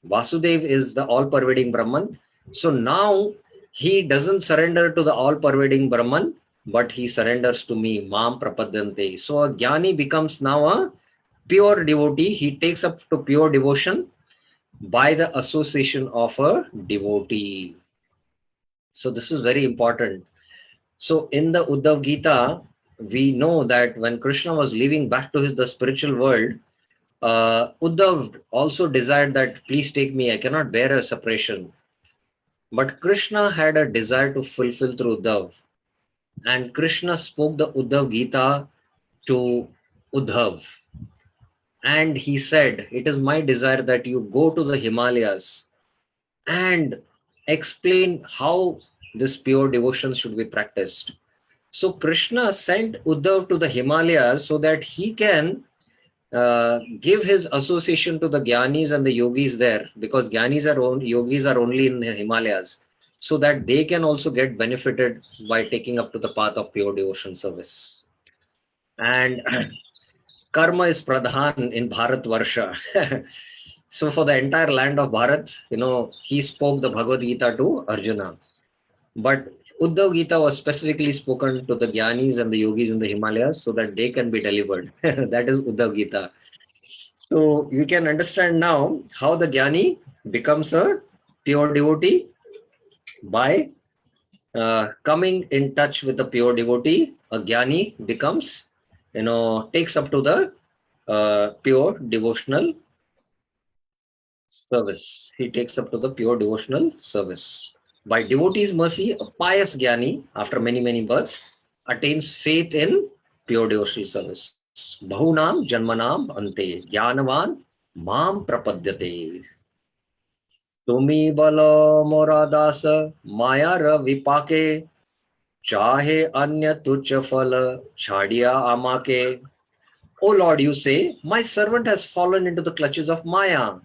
Vasudev is the all pervading Brahman. So now he doesn't surrender to the all-pervading Brahman, but he surrenders to me, Mam Prapadyante. So a Jnani becomes now a pure devotee. He takes up to pure devotion by the association of a devotee. So this is very important. So in the Uddhav Gita, we know that when Krishna was leaving back to the spiritual world, Uddhav also desired that, please take me, I cannot bear a separation. But Krishna had a desire to fulfill through Uddhav. And Krishna spoke the Uddhav Gita to Uddhav. And he said, it is my desire that you go to the Himalayas and explain how this pure devotion should be practiced. So Krishna sent Uddhav to the Himalayas so that he can give his association to the Jnanis and the yogis there, because yogis are only in the Himalayas, so that they can also get benefited by taking up to the path of pure devotion service. And karma is pradhan in Bharat Varsha. So for the entire land of Bharat, he spoke the Bhagavad Gita to Arjuna. But Uddhav Gita was specifically spoken to the Jnanis and the yogis in the Himalayas so that they can be delivered. That is Uddhav Gita. So you can understand now how the Jnani becomes a pure devotee by coming in touch with the pure devotee. A Jnani becomes, takes up to the pure devotional service. He takes up to the pure devotional service. By devotee's mercy, a pious Jnani, after many, many births, attains faith in pure devotional service. Bahunam janmanam ante jnanavan mam prapadyate. Tumi balo mora das maya ra vipake chahe anya tucha fal chhadiya amake. O Lord, you say, my servant has fallen into the clutches of Maya,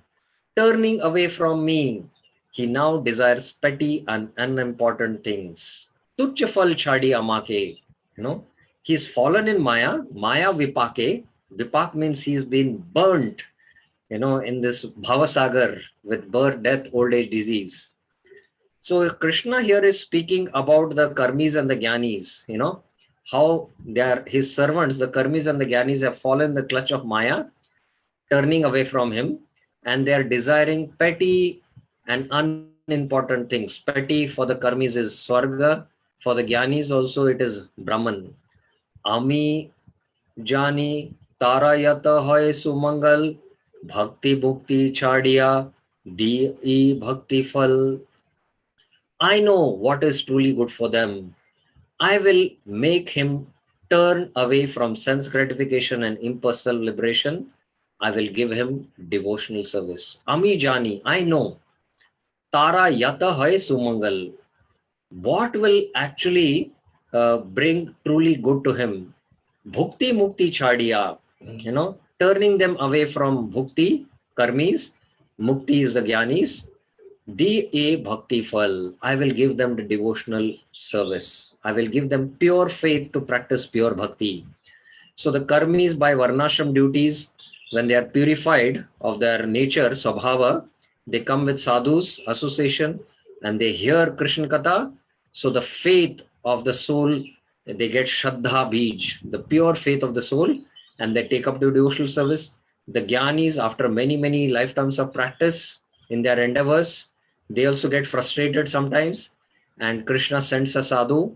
turning away from me. He now desires petty and unimportant things. Tuchya fal chhadi amake. He's fallen in Maya. Maya vipake. Vipak means he's been burnt, in this bhavasagar with birth, death, old age, disease. So Krishna here is speaking about the karmis and the jnanis, how they are his servants, the karmis and the jnanis have fallen in the clutch of Maya, turning away from him, and they are desiring petty and unimportant things. Petty for the karmis is Swarga, for the jnanis also it is Brahman. Ami jani tara yata hoy sumangal bhakti bhukti chadiya di bhakti fal. I know what is truly good for them. I will make him turn away from sense gratification and impersonal liberation. I will give him devotional service. Ami jani, I know. Tara yata hai sumangal. What will actually bring truly good to him? Bhukti mukti chadiya. Turning them away from bhukti, karmis. Mukti is the jnanis. D.A. Bhakti Fal. I will give them the devotional service. I will give them pure faith to practice pure bhakti. So the karmis by varnashram duties, when they are purified of their nature, swabhava, they come with sadhus, association, and they hear Krishna Katha. So the faith of the soul, they get Shraddha Bij, the pure faith of the soul, and they take up the devotional service. The Jnanis, after many, many lifetimes of practice in their endeavors, they also get frustrated sometimes, and Krishna sends a sadhu,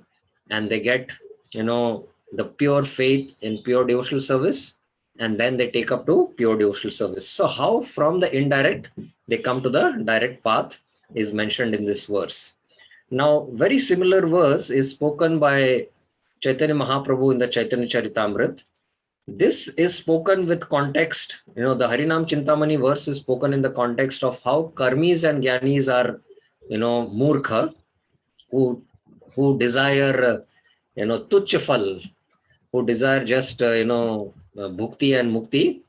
and they get, the pure faith in pure devotional service, and then they take up to pure devotional service. So how from the indirect they come to the direct path is mentioned in this verse. Now, very similar verse is spoken by Chaitanya Mahaprabhu in the Chaitanya Charitamrita. This is spoken with context. The Harinam Chintamani verse is spoken in the context of how karmis and jnanis are, murkha, who desire, tuchfal, who desire just, bhukti and mukti.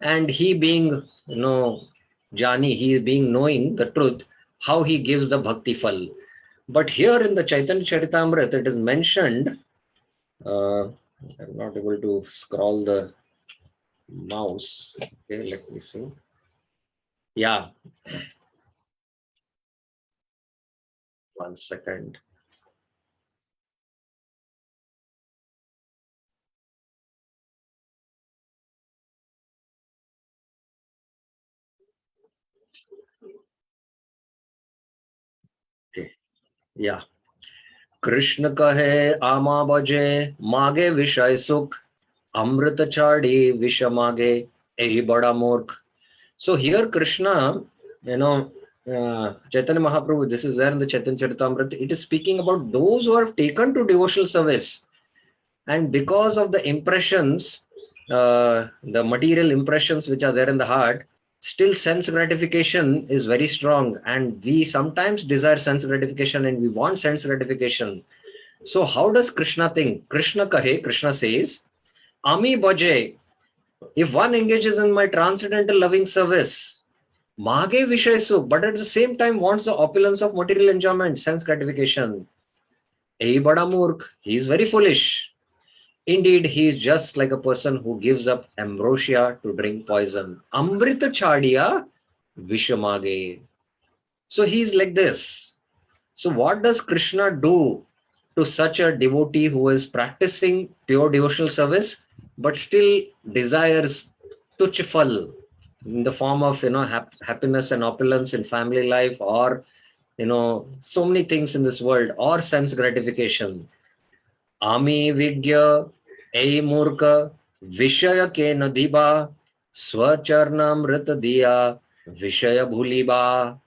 And he being, jani, he being knowing the truth, how he gives the bhakti fal. But here in the Chaitanya Charitamrita, it is mentioned, I'm not able to scroll the mouse. Okay, let me see. Yeah. 1 second. Okay. Yeah. Krishna कहे आमा बजे मागे विषय सुख अमृत छाड़ी विष मागे यही बड़ा मूर्ख. So here Krishna, Chaitanya Mahaprabhu, this is there in the Chaitanya Charitamrita, it is speaking about those who have taken to devotional service, and because of the impressions, the material impressions which are there in the heart, still sense gratification is very strong, and we sometimes desire sense gratification and we want sense gratification. So how does Krishna think? Krishna says, Ami Bhaje, if one engages in my transcendental loving service, Mage Vishay Sukh, but at the same time wants the opulence of material enjoyment, sense gratification. Ei bada murkh, he is very foolish. Indeed, he is just like a person who gives up ambrosia to drink poison. Amrita chadiya vishamage. So he is like this. So what does Krishna do to such a devotee who is practicing pure devotional service but still desires tuchfal in the form of happiness and opulence in family life, or so many things in this world, or sense gratification? Ami vigya ei murka vishaya ke nadiba swacharnamrit diya vishaya bhuliba.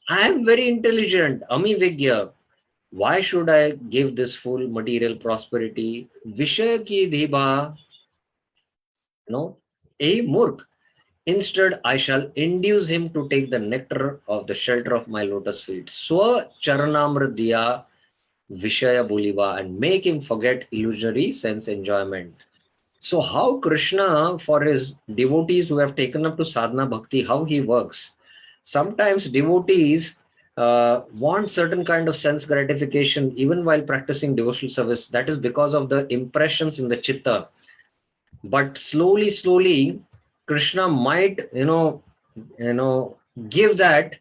I am very intelligent, Ami vigya. Why should I give this full material prosperity? Vishaya ki dhiba, a murk. Instead, I shall induce him to take the nectar of the shelter of my lotus feet. Swa charanamra diya vishaya buliva, and make him forget illusory sense enjoyment. So how Krishna, for his devotees who have taken up to sadhana bhakti, how he works? Sometimes devotees want certain kind of sense gratification even while practicing devotional service. That is because of the impressions in the chitta. But slowly, Krishna might, give that,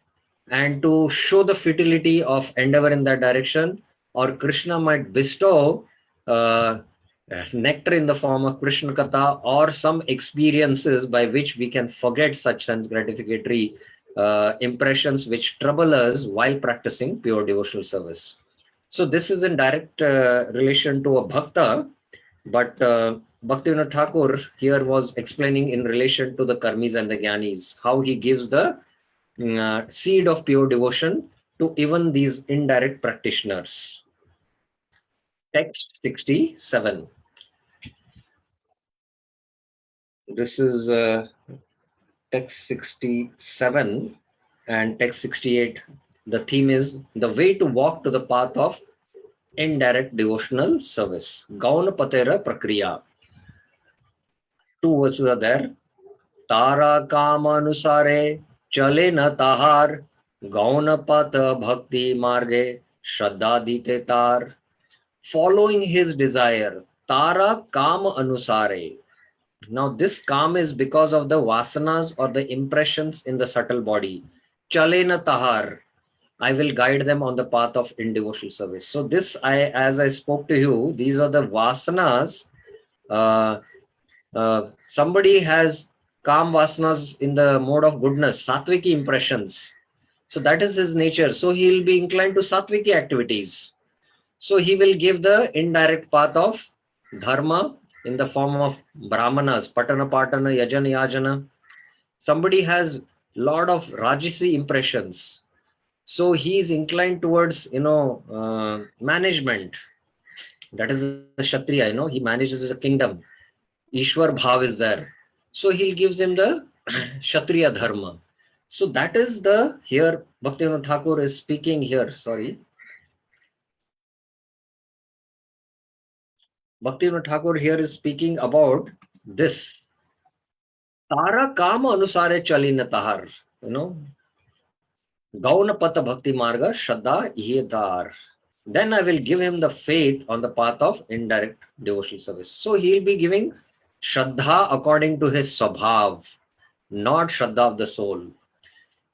and to show the futility of endeavor in that direction, or Krishna might bestow nectar in the form of Krishna Katha, or some experiences by which we can forget such sense gratificatory impressions which trouble us while practicing pure devotional service. So this is in direct relation to a bhakta, but Bhaktivinoda Thakur here was explaining in relation to the karmis and the jnanis, how he gives the seed of pure devotion to even these indirect practitioners. Text 67. This is text 67 and text 68. The theme is the way to walk to the path of indirect devotional service. Gauna Patera Prakriya. 2 verses are there. Tara Kama Anusare Chale na Tahar Gauna Pata Bhakti Marge Shraddha Dite Tar. Following his desire. Tara Kama Anusare. Now this calm is because of the vasanas or the impressions in the subtle body. Chalena tahar. I will guide them on the path of indevotional service. So this, as I spoke to you, these are the vasanas. Somebody has calm vasanas in the mode of goodness, sattviki impressions. So that is his nature. So he will be inclined to sattviki activities. So he will give the indirect path of dharma in the form of brahmanas, patana patana, yajana yajana. Somebody has lot of rajasi impressions. So he is inclined towards, management. That is the Kshatriya, he manages the kingdom. Ishwar Bhav is there. So he gives him the Kshatriya dharma. So that is here Bhaktivinoda Thakur is speaking here, Bhaktivinoda Thakur here is speaking about this. Tara Kama Anusare Chalina Tahar, Gauna Pata Bhakti Marga Shraddha Yedar. Then I will give him the faith on the path of indirect devotional service. So he'll be giving Shraddha according to his Swabhav, not Shraddha of the soul.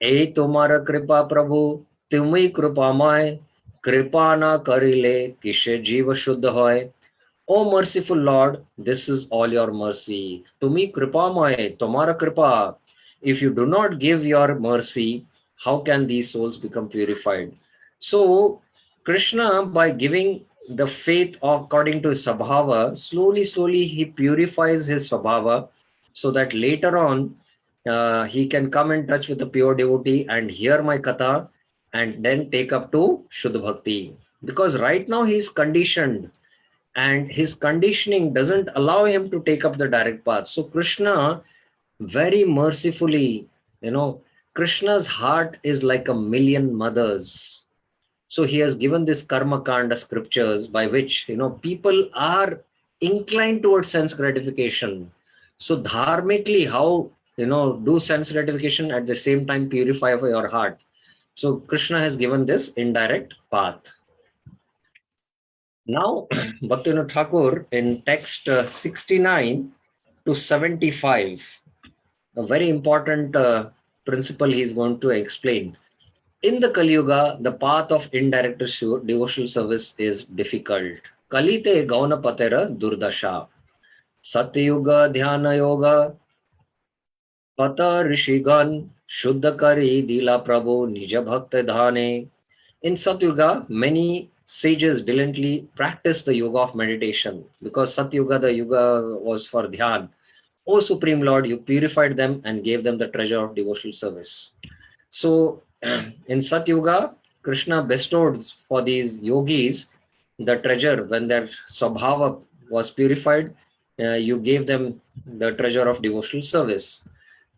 Ei tumara kripa prabhu, tumhi krupamay, कृपा ना करिले किसे जीव शुद्ध होय. O merciful Lord, this is all your mercy. Tumi kripamoy, tomara kripa. If you do not give your mercy, how can these souls become purified? So, Krishna, by giving the faith according to his Svabhava, slowly, he purifies his Svabhava so that later on he can come in touch with the pure devotee and hear my Katha and then take up to Shuddha Bhakti. Because right now he is conditioned and his conditioning doesn't allow him to take up the direct path. So Krishna very mercifully, Krishna's heart is like a million mothers. So he has given this karma kanda scriptures by which, people are inclined towards sense gratification. So dharmically, how, do sense gratification at the same time purify for your heart. So Krishna has given this indirect path. Now, Bhaktivinoda Thakur in text 69 to 75, a very important principle he is going to explain. In the Kali Yuga, the path of indirect devotional service is difficult. Kalite gauna patera durdasha. Satyuga dhyana yoga pata rishigan shuddha kari dila prabhu nija bhakta dhane. In Satyuga, many sages diligently practiced the yoga of meditation because Satyuga, the yuga was for dhyan. O Supreme Lord, you purified them and gave them the treasure of devotional service. So, in Satyuga, Krishna bestowed for these yogis the treasure when their Swabhava was purified. You gave them the treasure of devotional service.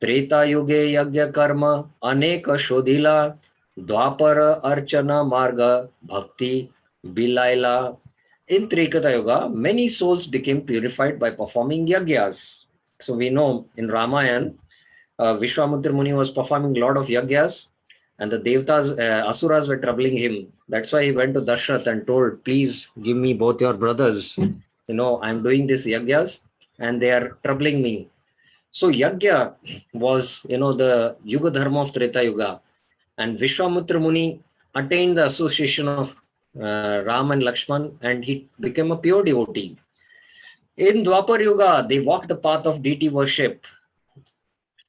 Treta Yuge Yagya Karma Aneka Shodhila Dwapara Archana Marga Bhakti Bilaila. In Trikata Yuga, many souls became purified by performing yagyas. So we know in Ramayana, Vishwamitra Muni was performing a lot of yagyas, and the Devtas, Asuras were troubling him. That's why he went to Dashrath and told, please give me both your brothers. I'm doing this yagyas and they are troubling me. So Yagya was, the Yuga Dharma of Treta Yuga. And Vishwamitra Muni attained the association of Ram and Lakshman and he became a pure devotee. In Dwapar Yuga, they walked the path of deity worship.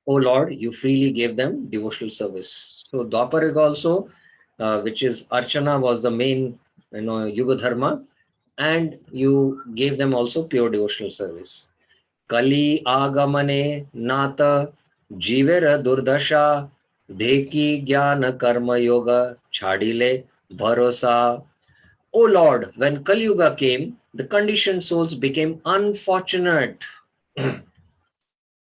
Oh Lord, you freely gave them devotional service. So Dwapar Yuga also, which is Archana, was the main, Yuga Dharma, and you gave them also pure devotional service. Kali agamane nata jivera durdasha dheki jnana karma yoga chadile bharosa. O Lord, when Kali Yuga came, the conditioned souls became unfortunate.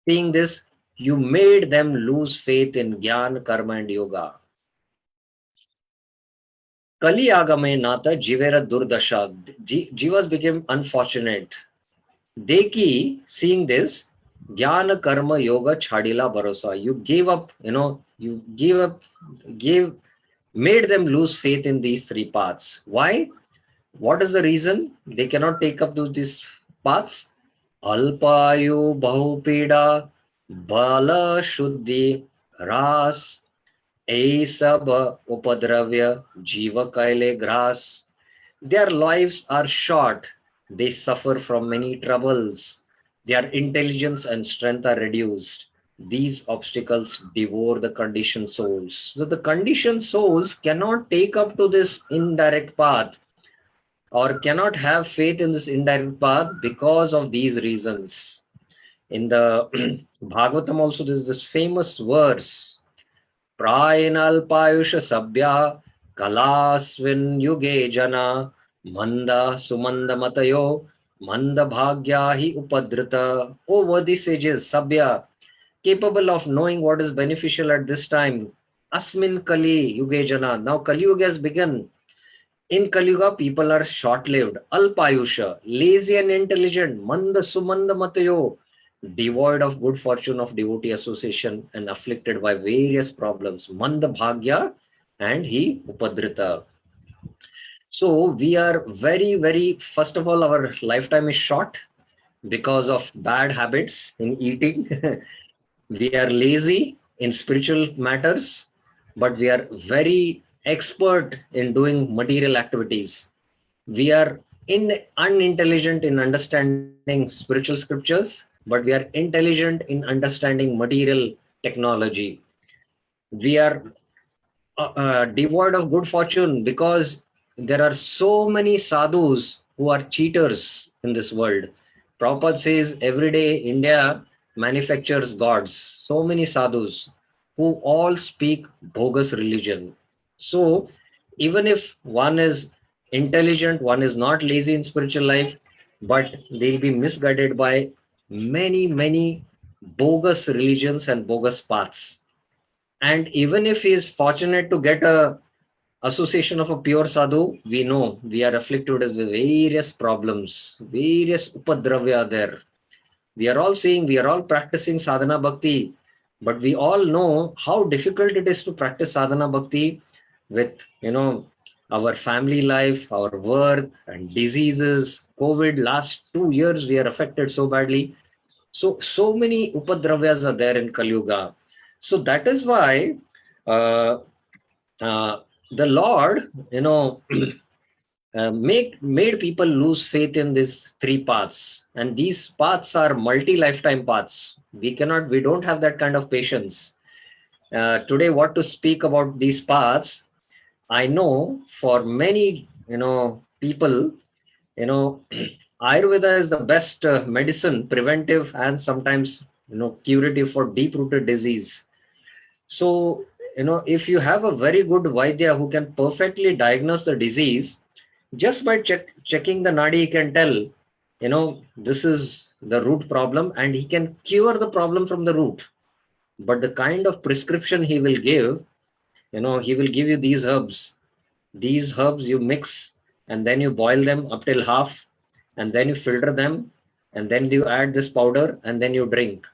Seeing this, you made them lose faith in Gyan, Karma and Yoga. Kali agame nata jivera durdasha. Jivas became unfortunate. Deki, seeing this, Jnana Karma Yoga Chadila Bharosa. You gave up, made them lose faith in these three paths. Why? What is the reason they cannot take up to these paths? Alpayu Bahupida Bala Shuddhi Ras Esab Upadravya Jiva Kaile Gras. Their lives are short. They suffer from many troubles. Their intelligence and strength are reduced. These obstacles devour the conditioned souls. So the conditioned souls cannot take up to this indirect path or cannot have faith in this indirect path because of these reasons. In the Bhagavatam also there is this famous verse, Prayinalpayusha Sabhya Kalasvin Yuge Jana Manda Sumanda Matayo Manda Bhagyahi Upadrita. O worthy sages, Sabhya, capable of knowing what is beneficial at this time. Asmin Kali Yuge Jana. Now Kali Yuga has begun. In Kali Yuga, people are short-lived, Alpayusha, lazy and intelligent, Manda Sumanda Matayo, devoid of good fortune of devotee association and afflicted by various problems, Manda Bhagya and he Upadrita. So we are very, first of all, our lifetime is short because of bad habits in eating. We are lazy in spiritual matters, but we are very expert in doing material activities. We are unintelligent in understanding spiritual scriptures, but we are intelligent in understanding material technology. We are devoid of good fortune because there are so many sadhus who are cheaters in this world. Prabhupada says every day India manufactures gods, so many sadhus who all speak bogus religion. So even if one is intelligent, one is not lazy in spiritual life, but they'll be misguided by many bogus religions and bogus paths. And even if he is fortunate to get a association of a pure sadhu, we know we are afflicted with various problems, various upadravya there. We are all seeing, we are all practicing sadhana bhakti, but we all know how difficult it is to practice sadhana bhakti with, our family life, our work and diseases. COVID, last 2 years, we are affected so badly. So many upadravyas are there in Kali Yuga. So that is why uh, the Lord, made people lose faith in these three paths, and these paths are multi-lifetime paths. We don't have that kind of patience. Today, what to speak about these paths? I know for many, people, Ayurveda is the best medicine, preventive and sometimes, curative for deep-rooted disease. So, if you have a very good Vaidya who can perfectly diagnose the disease, just by checking the nadi, he can tell, this is the root problem and he can cure the problem from the root. But the kind of prescription he will give, he will give you these herbs. These herbs you mix and then you boil them up till half and then you filter them and then you add this powder and then you drink.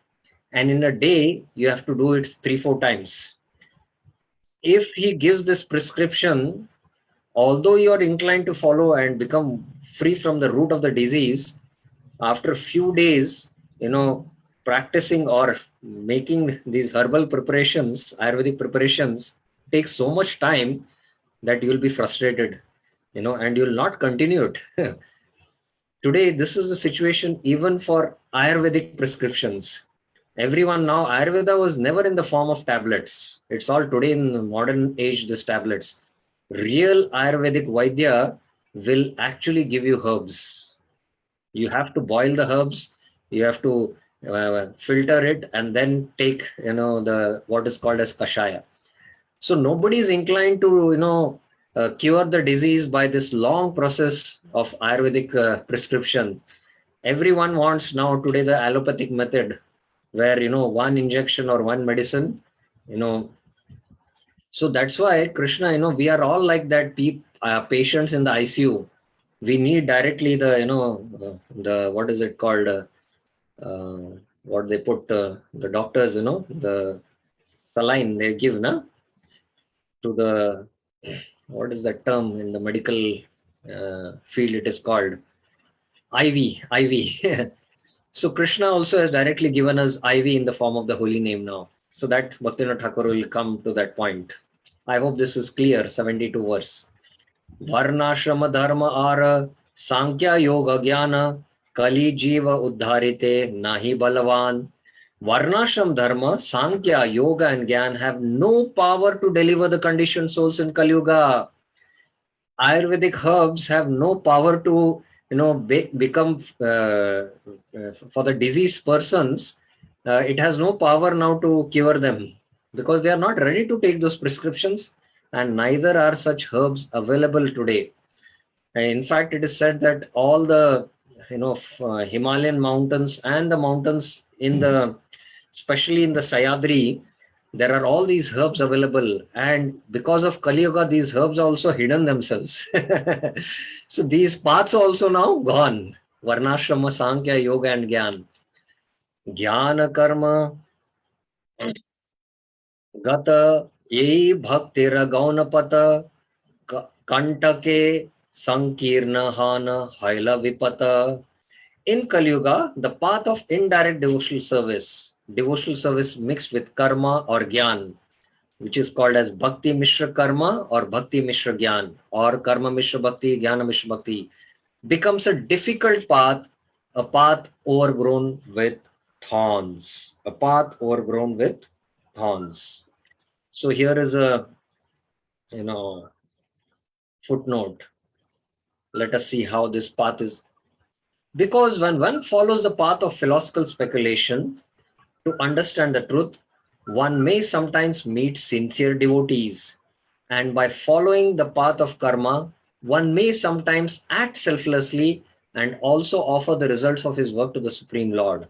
And in a day, you have to do it 3-4 times. If he gives this prescription, although you are inclined to follow and become free from the root of the disease, after a few days, practicing or making these herbal preparations, Ayurvedic preparations, takes so much time that you will be frustrated, and you will not continue it. Today, this is the situation even for Ayurvedic prescriptions. Everyone now, Ayurveda was never in the form of tablets. It's all today in the modern age, this tablets. Real Ayurvedic Vaidya will actually give you herbs. You have to boil the herbs, you have to filter it and then take, the what is called as kashaya. So nobody is inclined to, cure the disease by this long process of Ayurvedic prescription. Everyone wants now today the allopathic method where, one injection or one medicine, so that's why Krishna, we are all like that patients in the ICU. We need directly the, the, what is it called? What they put, the doctors, the saline they give, to the, what is that term in the medical field? It is called IV. So Krishna also has directly given us IV in the form of the holy name now. So that Bhaktivinoda Thakur will come to that point. I hope this is clear, 72 verse. Varnashrama dharma ara sankhya yoga jnana kali jiva uddharite nahi balavan. Varnashram dharma, sankhya, yoga and gyan have no power to deliver the conditioned souls in Kali Yuga. Ayurvedic herbs have no power to, become for the diseased persons. It has no power now to cure them because they are not ready to take those prescriptions, and neither are such herbs available today. And in fact, it is said that all the, Himalayan mountains and the mountains in the, especially in the Sayadri, there are all these herbs available, and because of Kali Yuga, these herbs are also hidden themselves. So these paths are also now gone. Varnashrama, Sankhya, Yoga and Gyan. Jnana Karma, Gata, Yei Bhaktira Gaunapata, Kantake, Sankirna Hana, Haila Vipata. In Kali Yuga, the path of indirect devotional service mixed with karma or gyan, which is called as Bhakti Mishra Karma or Bhakti Mishra Gyan or Karma Mishra Bhakti, Jnana Mishra Bhakti, becomes a difficult path, a path overgrown with thorns, a path overgrown with thorns. So here is a, footnote. Let us see how this path is. Because when one follows the path of philosophical speculation to understand the truth, one may sometimes meet sincere devotees. And by following the path of karma, one may sometimes act selflessly and also offer the results of his work to the Supreme Lord.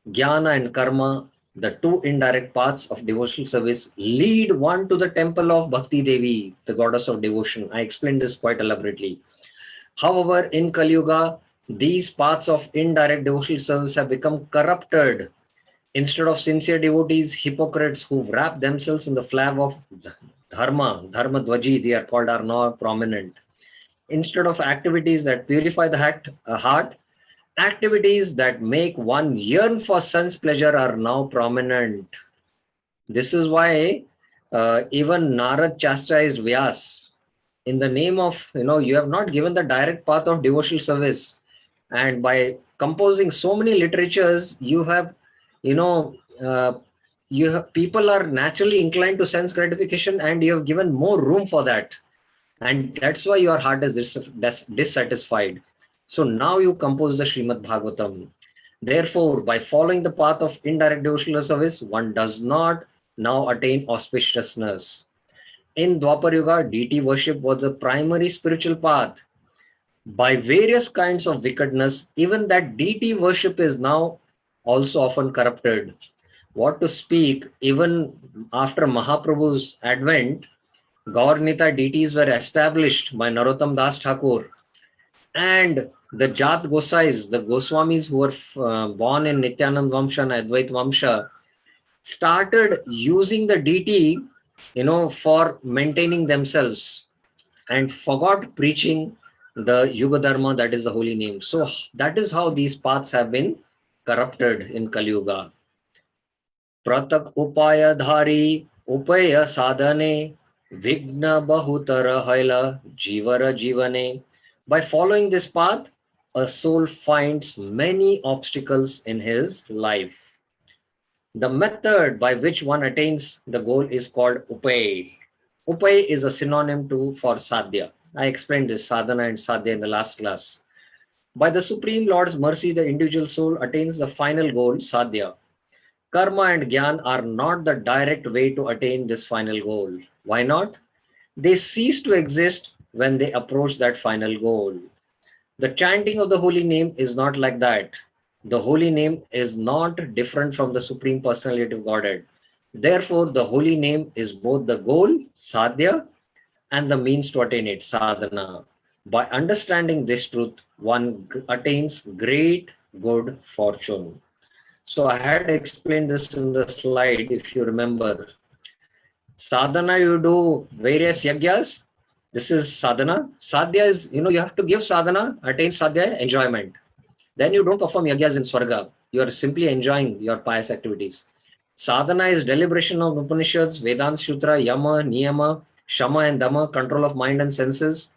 Jnana and karma, the two indirect paths of devotional service, lead one to the temple of Bhakti Devi, the goddess of devotion. I explained this quite elaborately. However, in Kali Yuga, these paths of indirect devotional service have become corrupted. Instead of sincere devotees, hypocrites who wrap themselves in the flag of dharma dwaji, they are called, are now prominent. Instead of activities that purify the heart, activities that make one yearn for sense pleasure are now prominent. This is why even Narad chastised Vyas in the name of, you have not given the direct path of devotional service. And by composing so many literatures, you have, people are naturally inclined to sense gratification and you have given more room for that. And that's why your heart is dissatisfied. So now you compose the Srimad Bhagavatam. Therefore, by following the path of indirect devotional service, one does not now attain auspiciousness. In Dwapar Yuga, deity worship was the primary spiritual path. By various kinds of wickedness, even that deity worship is now also often corrupted. What to speak, even after Mahaprabhu's advent, Gaur-Nita deities were established by Narottam Das Thakur, and the Jat Gosais, the Goswamis who were born in Nityanand Vamsha and Advait Vamsha, started using the deity, for maintaining themselves and forgot preaching the Yuga Dharma, that is the holy name. So that is how these paths have been corrupted in Kali Yuga. Pratak upaya dhari upaya sadhane vigna bahutara haila jivara jivane. By following this path, a soul finds many obstacles in his life. The method by which one attains the goal is called upay. Upay is a synonym for sadhya. I explained this sadhana and sadhya in the last class. By the Supreme Lord's mercy, the individual soul attains the final goal, sadhya. Karma and Gyan are not the direct way to attain this final goal. Why not? They cease to exist when they approach that final goal. The chanting of the holy name is not like that. The holy name is not different from the Supreme Personality of Godhead. Therefore, the holy name is both the goal, sadhya, and the means to attain it, sadhana. By understanding this truth, one attains great good fortune. So I had explained this in the slide, if you remember. Sadhana, you do various yagyas. This is sadhana. Sadhya is, you have to give sadhana, attain sadhya, enjoyment. Then you don't perform yagyas in Swarga. You are simply enjoying your pious activities. Sadhana is deliberation of Upanishads, Vedanta Sutra, Yama, Niyama, Shama and Dhamma, control of mind and senses.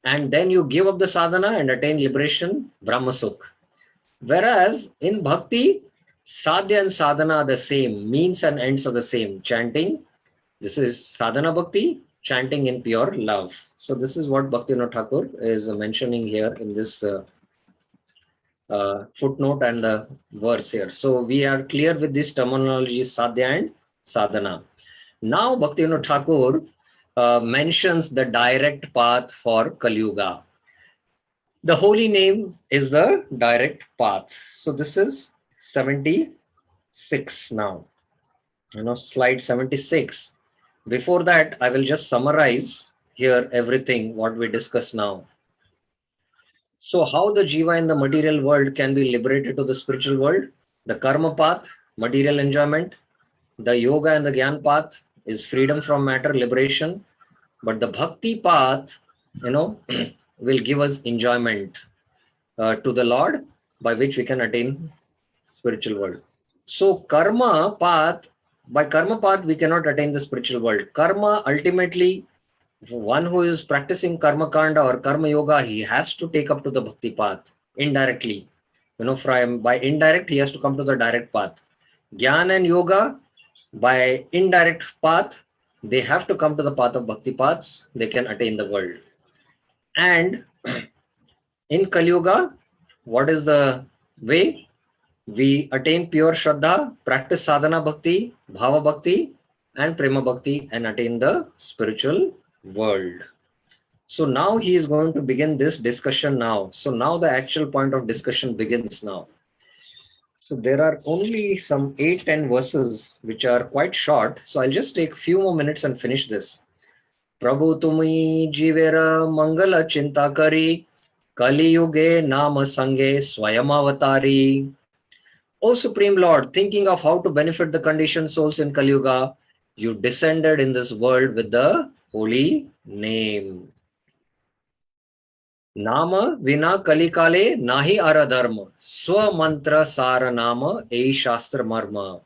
And then you give up the sadhana and attain liberation, Brahma Sukh. Whereas in Bhakti, sadhya and sadhana are the same, means and ends are the same. Chanting, this is sadhana bhakti, chanting in pure love. So this is what Bhaktivinoda Thakur is mentioning here in this footnote and the verse here. So we are clear with this terminology, sadhya and sadhana. Now Bhaktivinoda Thakur mentions the direct path for Kali Yuga. The holy name is the direct path. So this is 76 now. Slide 76. Before that, I will just summarize here everything what we discussed now. So how the jiva in the material world can be liberated to the spiritual world? The karma path, material enjoyment. The yoga and the gyan path is freedom from matter, liberation. But the bhakti path, will give us enjoyment to the Lord, by which we can attain spiritual world. So karma path by karma path, we cannot attain the spiritual world. Karma, ultimately, one who is practicing karma kanda or karma yoga, he has to take up to the bhakti path indirectly. From by indirect, he has to come to the direct path. Jnana and yoga, by indirect path, they have to come to the path of bhakti paths. They can attain the world. And in Kali Yuga, what is the way? We attain pure Shraddha, practice sadhana bhakti, bhava bhakti, and prema bhakti, and attain the spiritual world. So now he is going to begin this discussion now. So now the actual point of discussion begins now. So there are only some 8-10 verses which are quite short. So I'll just take a few more minutes and finish this. Prabhu tumi jivera mangala chinta kari, Kali yuge nama sange swayam avatari. O Supreme Lord, thinking of how to benefit the conditioned souls in Kali Yuga, you descended in this world with the holy name. Nama vina kalikale nahi aradharma, swa mantra sara nama ei shastra marma.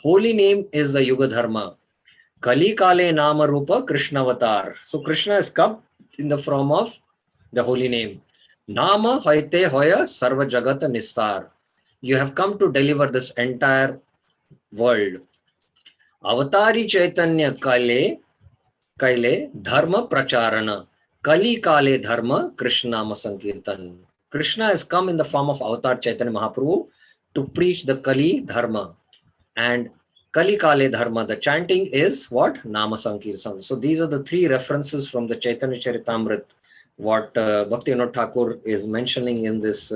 Holy name is the Yuga Dharma. Kali kale nama rupa Krishna avatar. So Krishna has come in the form of the holy name. Nama hoite hoya sarva jagat nistar. You have come to deliver this entire world. Avatari Chaitanya Kale Dharma Pracharana. Kali Kale Dharma Krishna Sankirtan. Krishna has come in the form of Avatar Chaitanya Mahaprabhu to preach the Kali Dharma. And Kali Kale Dharma, the chanting is what? Nama Sankirtan. So these are the three references from the Chaitanya Charitamrita, what Bhaktivinoda Thakur is mentioning in this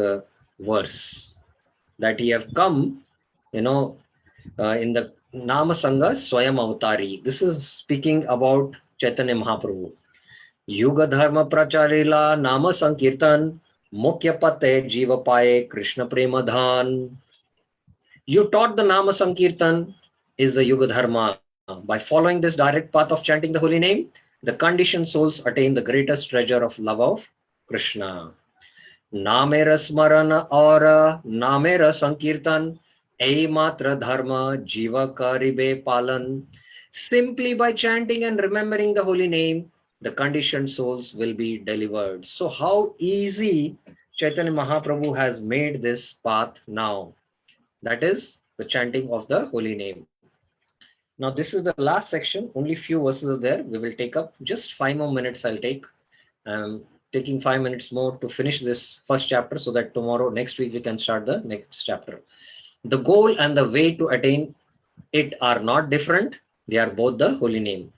verse. That he have come, in the Nama Sangha Swayam Avatari. This is speaking about Chaitanya Mahaprabhu. Yuga Dharma Pracharila Nama Sankirtan Mukhya Pate Jiva Paye Krishna Prema Dhan. You taught the Nama Sankirtan is the Yuga Dharma. By following this direct path of chanting the holy name, the conditioned souls attain the greatest treasure of love of Krishna. Namera Smarana or Namera Sankirtan Ei Matra Dharma Jiva Karibe Palan. Simply by chanting and remembering the holy name, the conditioned souls will be delivered. So how easy Chaitanya Mahaprabhu has made this path now. That is the chanting of the holy name. Now this is the last section. Only few verses are there. We will take up just 5 more minutes. I'll take. Taking 5 minutes more to finish this first chapter so that next week, we can start the next chapter. The goal and the way to attain it are not different. They are both the holy name.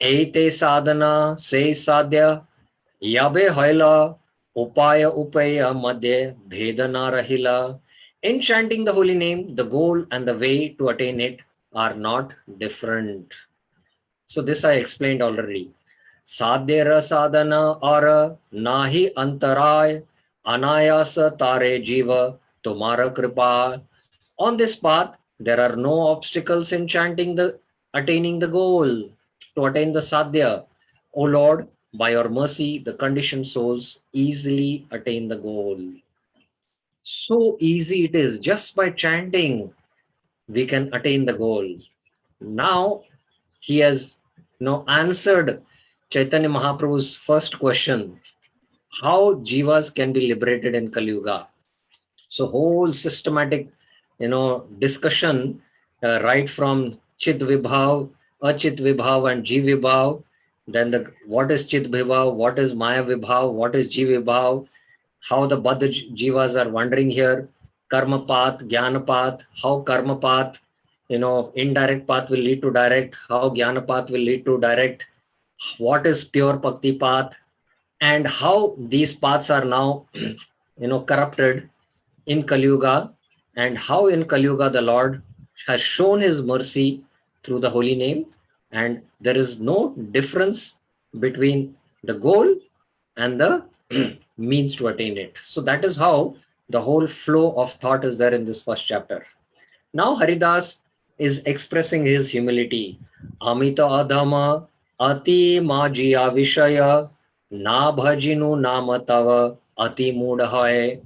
Eite sadhana se sadhya yabe hoila upaya upaya madhya bhedana rahila. In chanting the holy name, the goal and the way to attain it are not different. So this I explained already. Sadhyara sadhana ara nahi antaray anayasa tare jiva tumara kripa. On this path, there are no obstacles in attaining the goal, to attain the sadhya. O Lord, by your mercy, the conditioned souls easily attain the goal. So easy it is. Just by chanting, we can attain the goal. Now, he has answered Chaitanya Mahaprabhu's first question, how jivas can be liberated in Kali Yuga. So whole systematic, discussion right from Chit Vibhav, Achit Vibhav and Jiv Vibhav. Then what is Chit Vibhav, what is Maya Vibhav, what is Jiv Vibhav, how the Baddha jivas are wandering here, Karma path, Jnana path, how Karma path, indirect path will lead to direct, how Jnana path will lead to direct, what is pure Bhakti path, and how these paths are now, corrupted in Kali Yuga, and how in Kali Yuga the Lord has shown his mercy through the holy name, and there is no difference between the goal and the means to attain it. So that is how the whole flow of thought is there in this first chapter. Now Haridas is expressing his humility. Amita adhama ati majiya vishaya na bhajinu namatava ati mudhaye.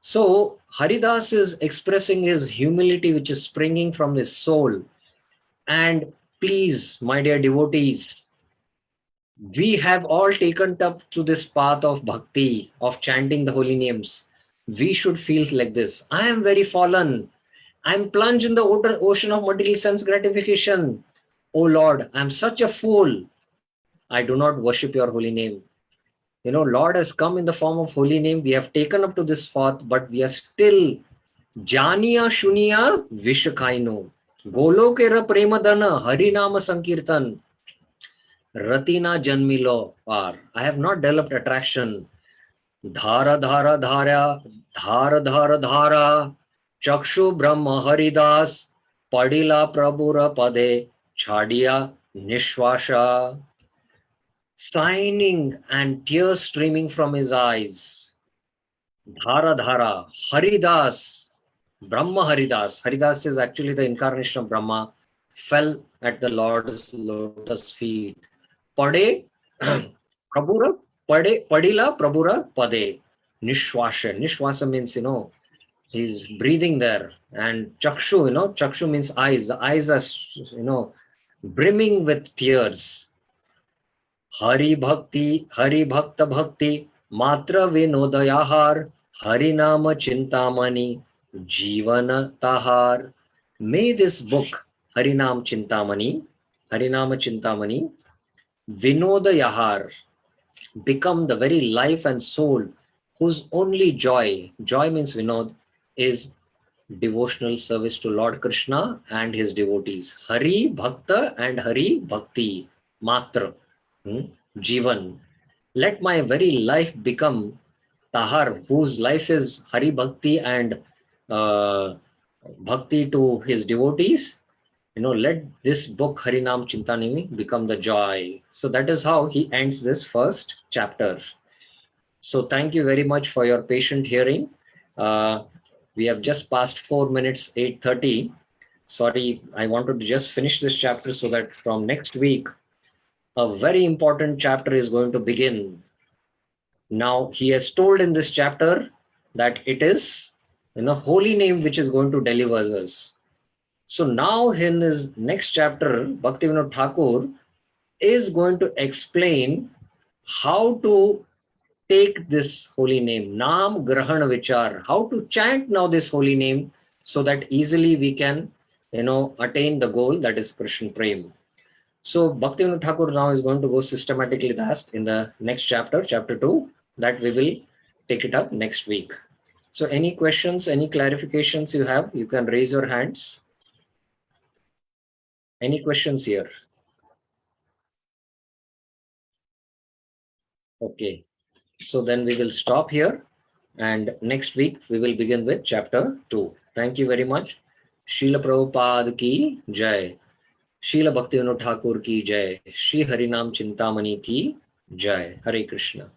So Haridas is expressing his humility, which is springing from his soul. And please, my dear devotees, we have all taken up to this path of bhakti, of chanting the holy names. We should feel like this. I am very fallen. I am plunged in the ocean of material sense gratification. Oh Lord, I am such a fool. I do not worship your holy name. You know, Lord has come in the form of holy name. We have taken up to this path, but we are still Janiya Shuniya Vishakaino. Golokera Premadana Harinama Sankirtan. Ratina Janmilo Par. I have not developed attraction. Dhara Dhara Dhara Dhara Dhara Dhara Chakshu Brahma Haridas Padila Prabhura Pade Chadiya Nishwasha. Signing and tears streaming from his eyes. Dhara Dhara Haridas Brahma Haridas. Haridas is actually the incarnation of Brahma. Fell at the Lord's lotus feet. Pade Prabhura Pade Padila Prabhura Pade Nishwasha. Nishwasa means, he's breathing there. And Chakshu, Chakshu means eyes. The eyes are, brimming with tears. Hari Bhakta Bhakti Matra Vinodayahar Harinama Chintamani Jivana Tahar. May this book, Harinam Chintamani, Vinodayahar, become the very life and soul whose only joy means Vinod, is devotional service to Lord Krishna and his devotees. Hari Bhakta and Hari Bhakti Matra. Jivan. Let my very life become Tahar, whose life is Hari Bhakti and Bhakti to his devotees. Let this book Harinam Chintanimi become the joy. So that is how he ends this first chapter. So thank you very much for your patient hearing. We have just passed 4 minutes, 8:30. Sorry, I wanted to just finish this chapter so that from next week, a very important chapter is going to begin. Now, he has told in this chapter that it is holy name which is going to deliver us. So now in his next chapter, Bhaktivinoda Thakur is going to explain how to take this holy name, Naam Grahan Vichar, how to chant now this holy name so that easily we can, attain the goal, that is Krishna Prem. So Bhaktivinoda Thakur now is going to go systematically that in the next chapter, chapter 2, that we will take it up next week. So any questions, any clarifications you have, you can raise your hands. Any questions here? Okay. So then we will stop here, and next week we will begin with chapter 2. Thank you very much. Srila Prabhupada ki jai. Srila Bhaktivinoda Thakur ki jai. Shri Harinam Chintamani ki jai. Hare Krishna.